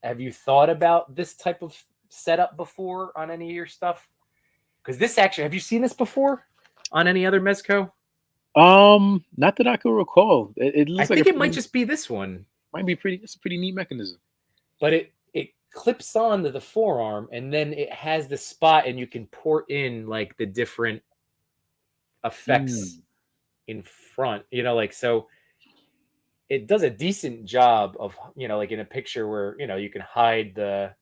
Have you thought about this type of setup before on any of your stuff? Because this actually, have you seen this before on any other Mezco? Not that I can recall. It looks I think it might just be this one. Might be pretty. It's a pretty neat mechanism. But it clips onto the forearm, and then it has the spot, and you can port in like the different effects in front. So it does a decent job of like in a picture where you can hide the.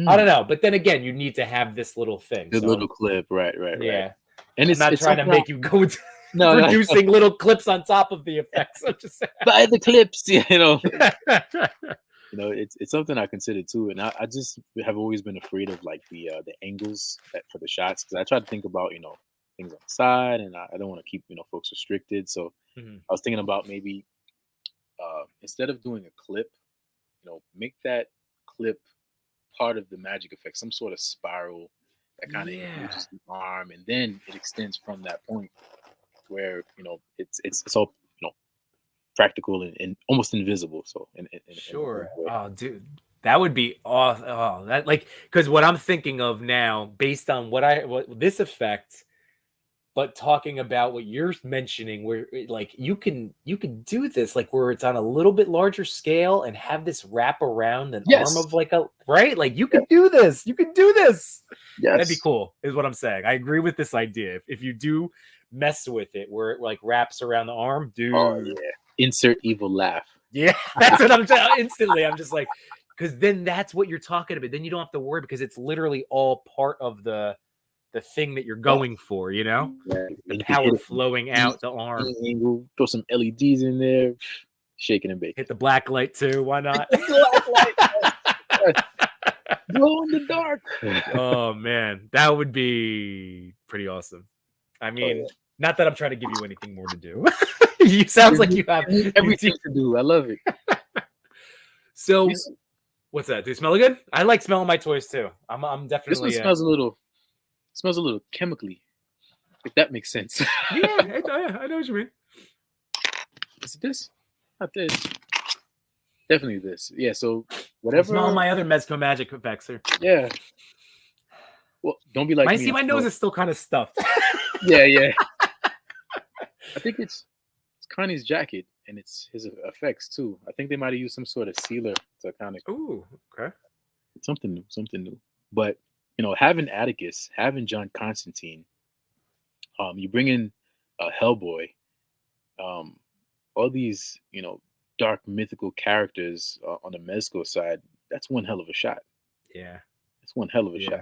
I don't know, but then again, you need to have this little thing. The little clip, right. Yeah, and I'm not trying to make you go producing little clips on top of the effects. Buy the clips, it's something I consider too, and I just have always been afraid of like the angles for the shots because I try to think about things on the side, and I don't want to keep folks restricted. So I was thinking about maybe instead of doing a clip, make that clip part of the magic effect, some sort of spiral that kind of engages the arm, and then it extends from that point where it's all practical and almost invisible. So sure. Oh, dude, That would be that like because what I'm thinking of now, based on what this effect, but talking about what you're mentioning, where like you can do this like where it's on a little bit larger scale and have this wrap around an arm Yes. of like a right, like you could do this. You could do this. Yes. That'd be cool, is what I'm saying. I agree with this idea. If you do mess with it, where it like wraps around the arm, dude. Oh yeah. Insert evil laugh. Yeah, that's what I'm instantly. I'm just like, because then that's what you're talking about. Then you don't have to worry because it's literally all part of the thing that you're going for, you know? Yeah. The power flowing out the arm. Angle, throw some LEDs in there, shaking and baking. Hit the black light too. Why not? Glow in the dark. Oh man, that would be pretty awesome. I mean, not that I'm trying to give you anything more to do. You sounds like you have everything to do. I love it. So, what's that? Do you smell good? I like smelling my toys too. I'm definitely. This one smells a little chemically, if that makes sense. Yeah, I know what you mean. Is it this? Not this. Definitely this. Yeah. So whatever. Smell my other Mezco magic effects here. Yeah. Well, don't be like me. See, my nose is still kind of stuffed. Yeah. I think it's Kanye's jacket and it's his effects too. I think they might have used some sort of sealer to kind of. Ooh, okay. Something new. But having Atticus, having John Constantine, you bring in Hellboy, all these dark mythical characters on the Mezco side. That's one hell of a shot. Yeah, it's one hell of a shot.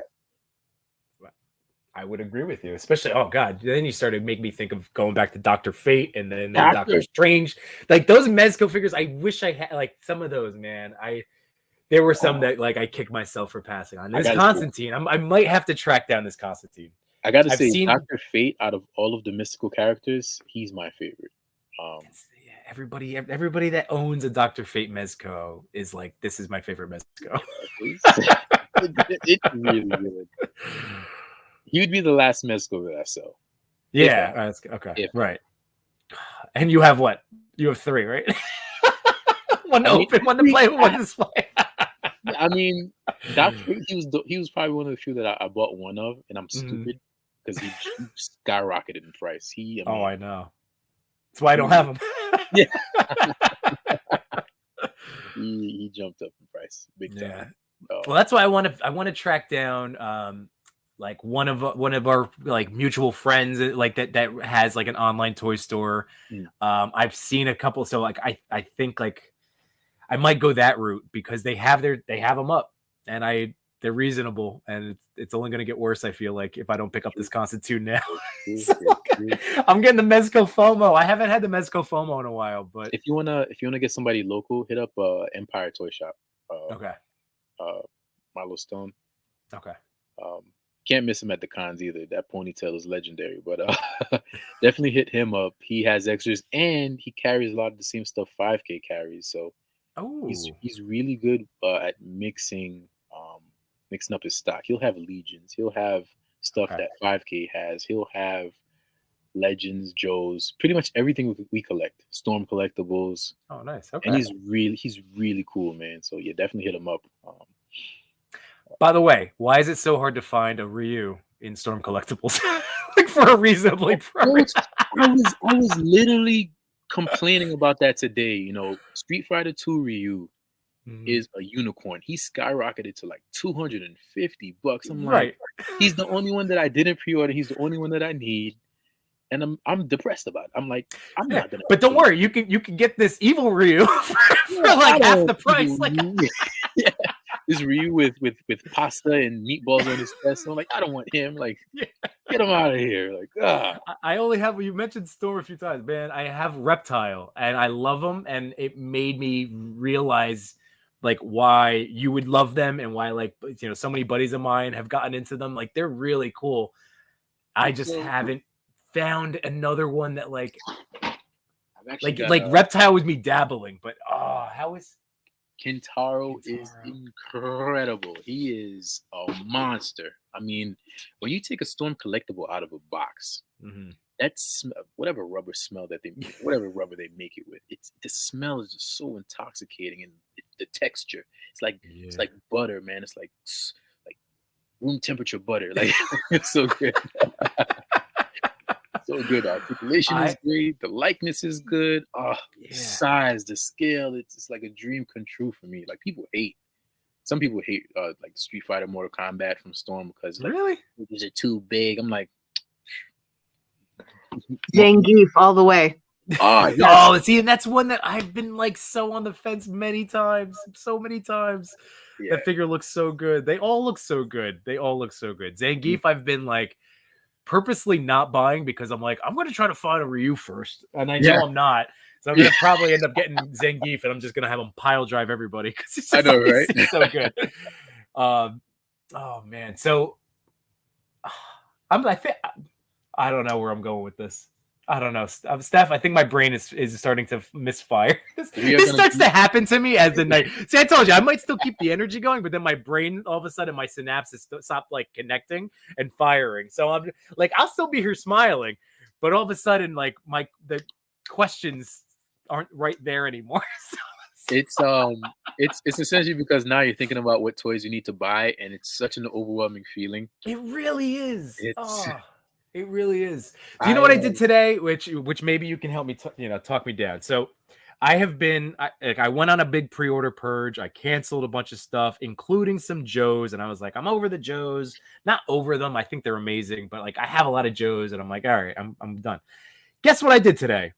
I would agree with you, especially. Oh God, then you started making me think of going back to Dr. Fate and then Doctor Strange. Like those Mezco figures, I wish I had like some of those. Man, there were some that like I kicked myself for passing on. This Constantine, I might have to track down this Constantine. I got to say, Dr. Fate, out of all of the mystical characters, he's my favorite. Everybody that owns a Dr. Fate Mezco is like, this is my favorite Mezco. It's really good. He would be the last Mezco that I sell. Yeah. Okay. Right. And you have what? You have 3, right? One to open, one to play, one to display. I mean, Dr. Fate, he was probably one of the few that I bought one of, and I'm stupid because he skyrocketed in price. I know. That's why I don't have him. Yeah. he jumped up in price big time. Yeah. Well, that's why I want to track down like one of our like mutual friends like that has like an online toy store. I've seen a couple, so like I think like I might go that route because they have them up and they're reasonable, and it's only going to get worse. I feel like if I don't pick up this Constantine now. So, I'm getting the Mezco FOMO. I haven't had the Mezco FOMO in a while, but if you wanna get somebody local, hit up Empire Toy Shop. Okay. Milo Stone. Okay. Can't miss him at the cons either. That ponytail is legendary, but definitely hit him up. He has extras and he carries a lot of the same stuff 5K carries. So he's really good at mixing up his stock. He'll have Legions. He'll have stuff that 5K has. He'll have Legends, Joes, pretty much everything we collect. Storm collectibles. Oh, nice. Okay. And he's really cool, man. So yeah, definitely hit him up. By the way, why is it so hard to find a Ryu in Storm collectibles? Like for a reasonably price. I was literally complaining about that today. Street Fighter 2 Ryu is a unicorn. He skyrocketed to like $250. I'm like, he's the only one that I didn't pre-order. He's the only one that I need. And I'm depressed about it. I'm like, I'm not gonna. But don't worry, you can get this evil Ryu for like half the price. Like, yeah. This Ryu with pasta and meatballs on his chest. So I'm like, I don't want him. Like, get him out of here. Like, I only have. You mentioned Storm a few times, man. I have Reptile, and I love them, and it made me realize like why you would love them and why like so many buddies of mine have gotten into them. Like they're really cool. I just haven't found another one that like Reptile with me dabbling, but how is Kintaro is incredible. He is a monster. I mean, when you take a Storm collectible out of a box, that's whatever rubber they make it with. The smell is just so intoxicating and it the texture. It's like butter, man. It's like room temperature butter. Like it's so good. So good. The articulation is great. The likeness is good. Oh, the size, the scale. It's like a dream come true for me. Like some people hate like Street Fighter, Mortal Kombat from Storm because like these are too big. I'm like Zangief all the way. Oh, see, and that's one that I've been like so on the fence many times, so many times. Yeah. That figure looks so good. They all look so good. Zangief, I've been like purposely not buying because I'm like, I'm going to try to find a Ryu first, and I know I'm not. So I'm going to probably end up getting Zangief, and I'm just going to have him pile drive everybody because it's just it's so good. Oh man, so I don't know where I'm going with this. I don't know, Steph. I think my brain is starting to misfire. This starts to happen to me as the night. See, I told you I might still keep the energy going, but then my brain, all of a sudden, my synapses stop like connecting and firing. So I'm like, I'll still be here smiling, but all of a sudden, like the questions aren't right there anymore. It's essentially because now you're thinking about what toys you need to buy, and it's such an overwhelming feeling. It really is. It really is. Do you know what I did today? Which maybe you can help me, talk me down. So I went on a big pre-order purge. I canceled a bunch of stuff, including some Joes. And I was like, I'm over the Joes. Not over them. I think they're amazing. But like, I have a lot of Joes. And I'm like, all right, I'm done. Guess what I did today?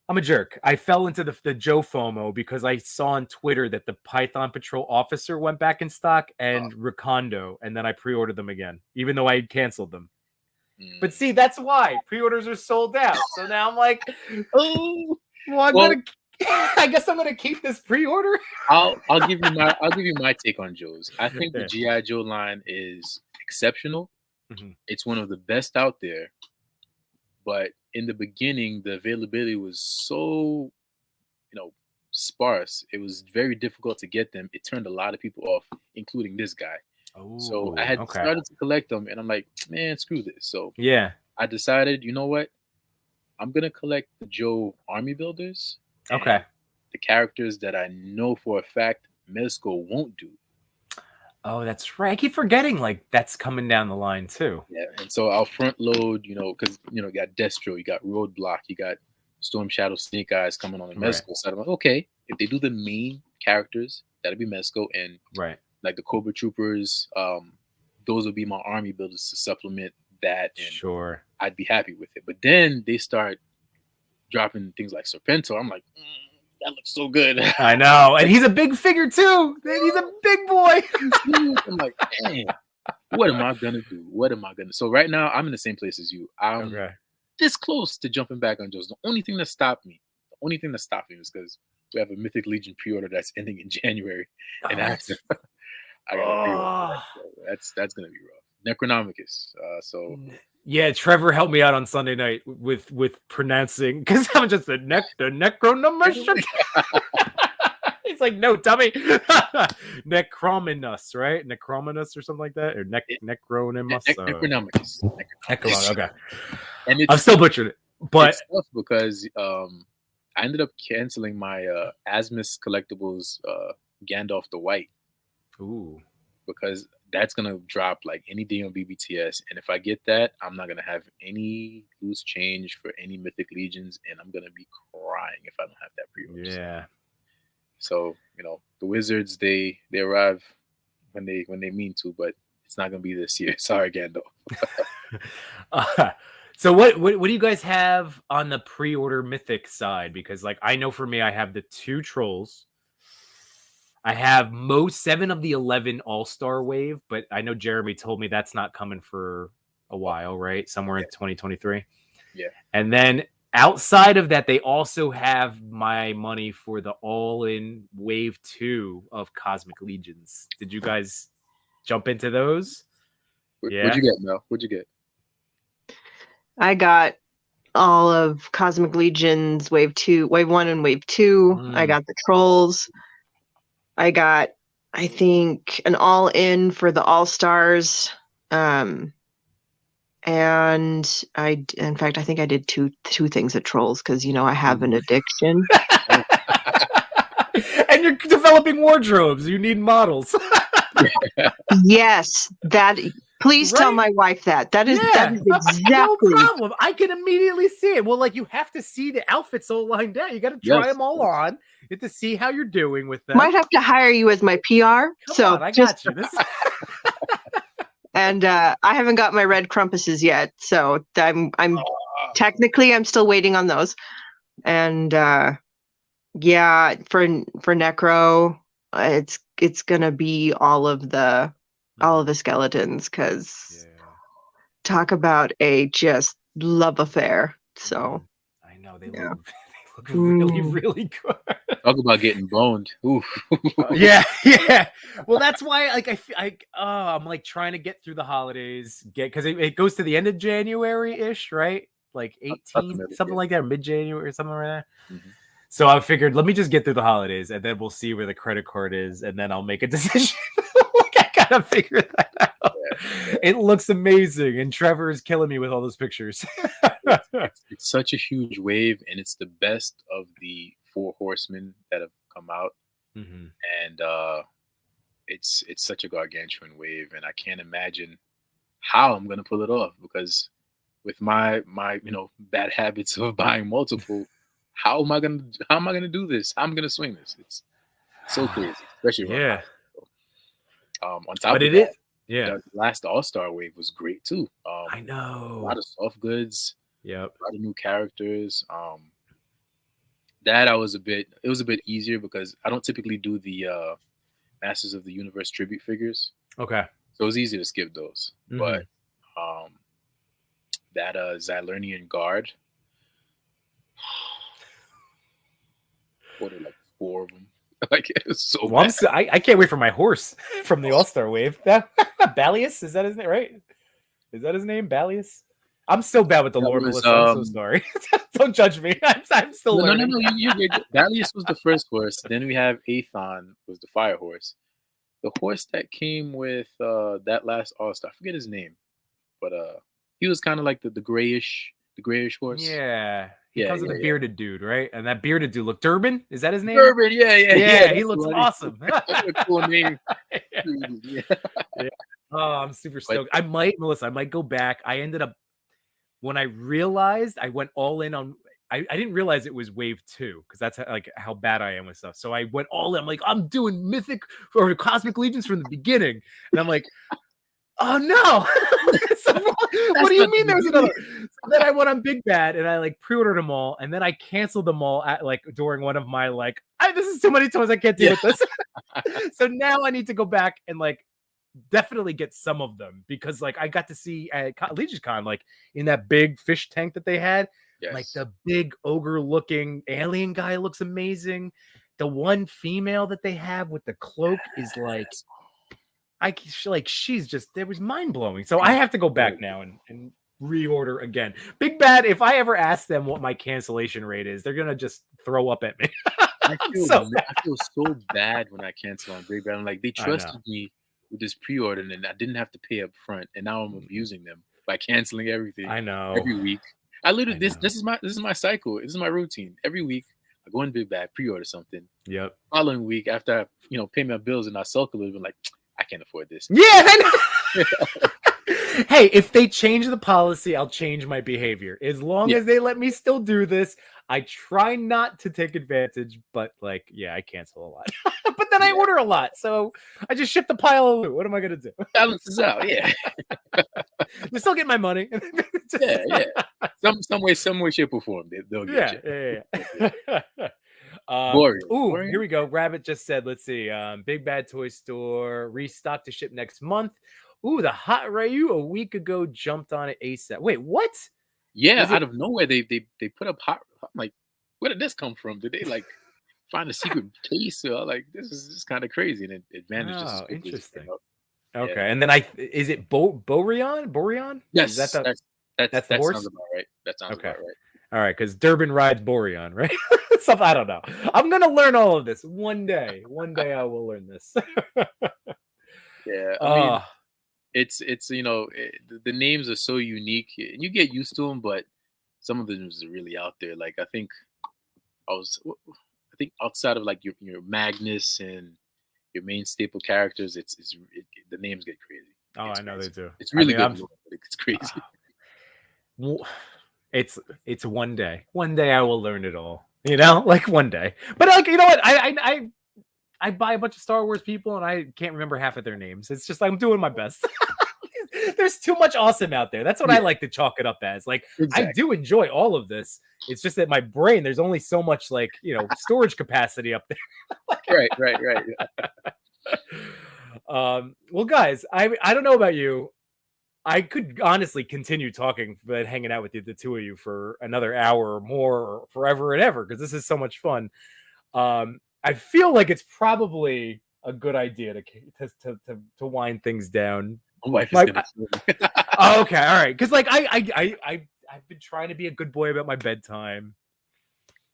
I'm a jerk. I fell into the Joe FOMO because I saw on Twitter that the Python Patrol Officer went back in stock and Recondo. And then I pre-ordered them again, even though I had canceled them. But see, that's why pre-orders are sold out. So now I'm like, I guess I'm gonna keep this pre-order. I'll give you my take on Joe's. I think the G.I. Joe line is exceptional. Mm-hmm. It's one of the best out there. But in the beginning, the availability was so, sparse. It was very difficult to get them. It turned a lot of people off, including this guy. So I had started to collect them, and I'm like, man, screw this. So I decided, you know what? I'm gonna collect the Joe Army Builders. The characters that I know for a fact Mezco won't do. Oh, that's right. I keep forgetting like that's coming down the line too. Yeah, and so I'll front load, because you got Destro, you got Roadblock, you got Storm Shadow, Snake Eyes coming on the Mezco side. I'm like, okay, if they do the main characters, that'll be Mezco, and like the Cobra Troopers, those would be my army builders to supplement that. And I'd be happy with it. But then they start dropping things like Serpento. I'm like, that looks so good. I know. And he's a big figure too. He's a big boy. I'm like, man, what am I going to do? So right now, I'm in the same place as you. I'm this close to jumping back on Joe's. The only thing that stopped me was because we have a Mythic Legion pre-order that's ending in January. And after, I got to pre-order that. So that's going to be rough. Necronomicus. Yeah, Trevor helped me out on Sunday night with pronouncing because I'm just the Necronomicus. He's like, no, dummy. Necrominus, right? Necrominus or something like that, or Necronimus. Necronomicus. Okay. And I'm still butchered it, but it's tough because I ended up canceling my Asmus collectibles Gandalf the White. Ooh. Because that's gonna drop like any day on BBTS, and if I get that, I'm not gonna have any loose change for any Mythic Legions, and I'm gonna be crying if I don't have that pre-order. Yeah. So the Wizards they arrive when they mean to, but it's not gonna be this year. Sorry, Gandalf. So what do you guys have on the pre-order Mythic side? Because like I know for me, I have the 2 Trolls. I have 7 of the 11 All-Star Wave, but I know Jeremy told me that's not coming for a while, right? Somewhere in 2023. Yeah. And then outside of that, they also have my money for the all-in Wave 2 of Cosmic Legions. Did you guys jump into those? What'd you get, Mel? What'd you get? I got all of Cosmic Legions Wave 1 and Wave 2. I got the Trolls. I got, I think, an all-in for the All-Stars. And in fact, I think I did two things at Trolls because, I have an addiction. And you're developing wardrobes. You need models. Yes, that. Please tell Right? my wife that. That is No exactly. problem. I can immediately see it. Well, like you have to see the outfits all lined out. You got to try Yes. them all on. You have to see how you're doing with them. Might have to hire you as my PR. Come on, I got you. This. And I haven't got my red crumpuses yet, so I'm technically I'm still waiting on those. And yeah, for Necro, it's gonna be all of the skeletons, because talk about a just love affair. So I know they look really, really good. Talk about getting boned. Oof. Yeah. Well, that's why, like, I'm like trying to get through the holidays, because it goes to the end of January-ish, right? Like 18, something like that, mid-January or something like that. Mm-hmm. So I figured, let me just get through the holidays, and then we'll see where the credit card is, and then I'll make a decision. Like, I gotta figure that out. Yeah. It looks amazing, and Trevor is killing me with all those pictures. It's such a huge wave, and it's the best of the 4 horsemen that have come out. Mm-hmm. And it's such a gargantuan wave, and I can't imagine how I'm gonna pull it off, because with my bad habits of buying multiple, how am I gonna do this? How am I gonna swing this? It's so crazy, especially yeah. On top of that, the last All-Star wave was great too. I know, a lot of soft goods. Yep. A lot of new characters. That it was a bit easier, because I don't typically do the Masters of the Universe tribute figures. Okay. So it was easy to skip those. Mm-hmm. But that Xylernian guard, what are like 4 of them? Like, it's so well, I can't wait for my horse from the All-Star wave. Balius, is that his name, right? Is that his name, Balius? I'm so bad with the lore, Melissa. I'm so sorry. Don't judge me. I'm still learning. No. Balius was the first horse. Then we have Aethon was the fire horse. The horse that came with that last All-Star, I forget his name, but he was kind of like the grayish horse. Yeah. He comes with a bearded dude, right? And that bearded dude, look, Durbin? Is that his name? Durbin, yeah. He looks awesome. That's a cool name. Yeah. Oh, I'm super stoked. I might go back. I ended up, when I realized, I went all in on, I didn't realize it was wave 2, because that's how bad I am with stuff. So I went all in. I'm like, I'm doing mythic or cosmic legions from the beginning. And I'm like, oh no. So, what do you mean there's another? So then I went on Big Bad, and I pre-ordered them all, and then I canceled them all at during one of my this is too many toys, I can't deal with this. So now I need to go back and definitely get some of them, because I got to see at LegionCon, in that big fish tank that they had, the big ogre looking alien guy looks amazing. The one female that they have with the cloak is she's just, it was mind blowing. So I have to go back now and reorder again. Big Bad, if I ever ask them what my cancellation rate is, they're gonna just throw up at me. I feel so bad when I cancel on Big Bad. I'm like, they trusted me with this pre-order, and I didn't have to pay up front, and now I'm abusing them by canceling everything. I know. Every week. I literally this is my cycle. This is my routine. Every week I go in Big Bad, pre-order something. Yep. Following week, after I pay my bills and I sulk a little bit, like, I can't afford this. Yeah. Hey, if they change the policy, I'll change my behavior. As long as they let me still do this, I try not to take advantage, but I cancel a lot. But then I order a lot, so I just ship the pile of loot. What am I gonna do? Balances out, yeah. They still get my money. Yeah. Some way, shape, or form, they'll get you. Yeah. Here we go. Rabbit just said, let's see. Big Bad Toy Store restock to ship next month. Ooh, the Hot Ryu a week ago jumped on it ASAP. Wait, what? Yeah, out of nowhere they put up hot. I'm like, where did this come from? Did they find a secret case? Or this is kind of crazy, and it vanished. Oh, interesting. Okay, and then is it Boreon? Yes, that's the horse. Sounds about right. That sounds about right. All right, because Durbin rides Boreon, right? Something, I don't know. I'm gonna learn all of this one day. One day I will learn this. Yeah, I mean, it's the names are so unique, and you get used to them, but some of them are really out there. I think think outside of like your Magnus and your main staple characters, the names get crazy. Oh, I know they do. It's really good. It's crazy. It's one day. One day I will learn it all. You know, like one day. But like, you know what? I buy a bunch of Star Wars people and I can't remember half of their names. It's just like I'm doing my best. There's too much awesome out there. That's what I like to chalk it up as. Like, exactly. I do enjoy all of this. It's just that my brain, there's only so much like, you know, storage capacity up there. Right. Well, guys, I don't know about you. I could honestly continue talking, but hanging out with you, the two of you, for another hour or more, or forever and ever, because this is so much fun. I feel like it's probably a good idea to wind things down. My wife is gonna oh, okay, all right. Because like I've been trying to be a good boy about my bedtime.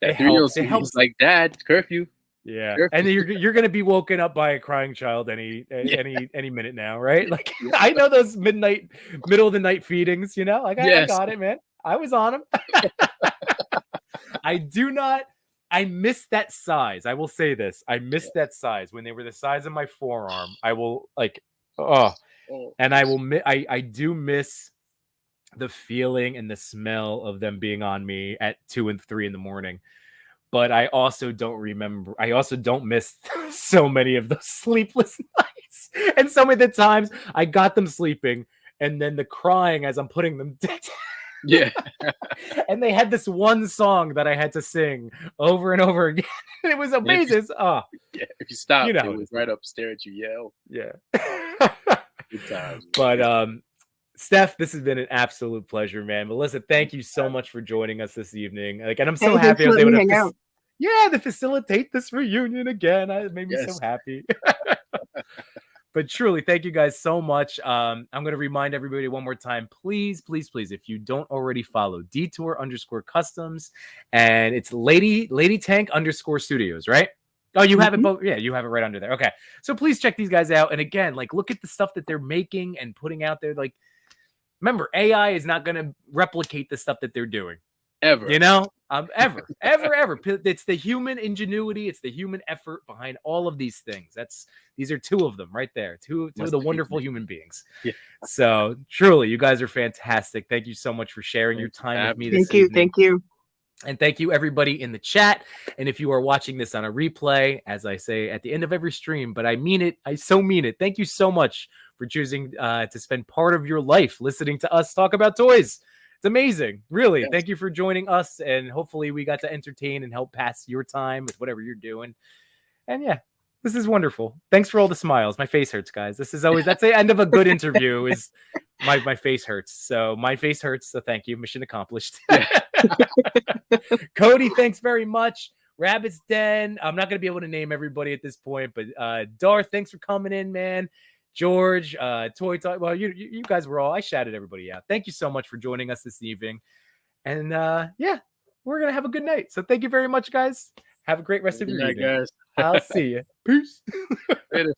It helps. Like, Dad, curfew. Yeah, and you're gonna be woken up by a crying child any minute now, right? Like I know those middle of the night feedings. You know, like I got it, man. I was on them. I miss that size. I will say this. I miss that size when they were the size of my forearm. I will like, and I do miss the feeling and the smell of them being on me at 2 and 3 in the morning. But I also don't remember. I also don't miss so many of those sleepless nights. And so many of the times I got them sleeping and then the crying as I'm putting them down. Yeah. And they had this one song that I had to sing over and over again. It was amazing. If you stop, they would right up stare at you, yell. Yeah. Good times. But Steph, this has been an absolute pleasure, man. Melissa, thank you so much for joining us this evening. Like, and I'm so happy I was able to hang out. Yeah, to facilitate this reunion again. It made me so happy. But truly, thank you guys so much. I'm going to remind everybody one more time, please, if you don't already follow Detour_Customs, and it's Lady Tank _Studios, right? Oh, you have it both. Yeah, you have it right under there. Okay. So please check these guys out. And again, like, look at the stuff that they're making and putting out there. Like, remember, AI is not going to replicate the stuff that they're doing. Ever. You know? Ever. It's the human ingenuity. It's the human effort behind all of these things. These are two of them right there. Two of the wonderful human beings. Yeah. So truly, you guys are fantastic. Thank you so much for sharing your time with me this evening. Thank you. And thank you, everybody in the chat. And if you are watching this on a replay, as I say at the end of every stream, but I mean it, I so mean it. Thank you so much for choosing to spend part of your life listening to us talk about toys. It's amazing. Really. Yes. Thank you for joining us. And hopefully we got to entertain and help pass your time with whatever you're doing. And yeah, this is wonderful. Thanks for all the smiles. My face hurts, guys. That's the end of a good interview is my face hurts. So my face hurts. So thank you. Mission accomplished. Cody, thanks very much. Rabbit's Den. I'm not going to be able to name everybody at this point, but Darth, thanks for coming in, man. George, Toy Talk. Well, you guys were I shouted everybody out. Thank you so much for joining us this evening. And yeah, we're going to have a good night. So thank you very much, guys. Have a great rest of your evening. Guys. I'll see you. Peace. Later.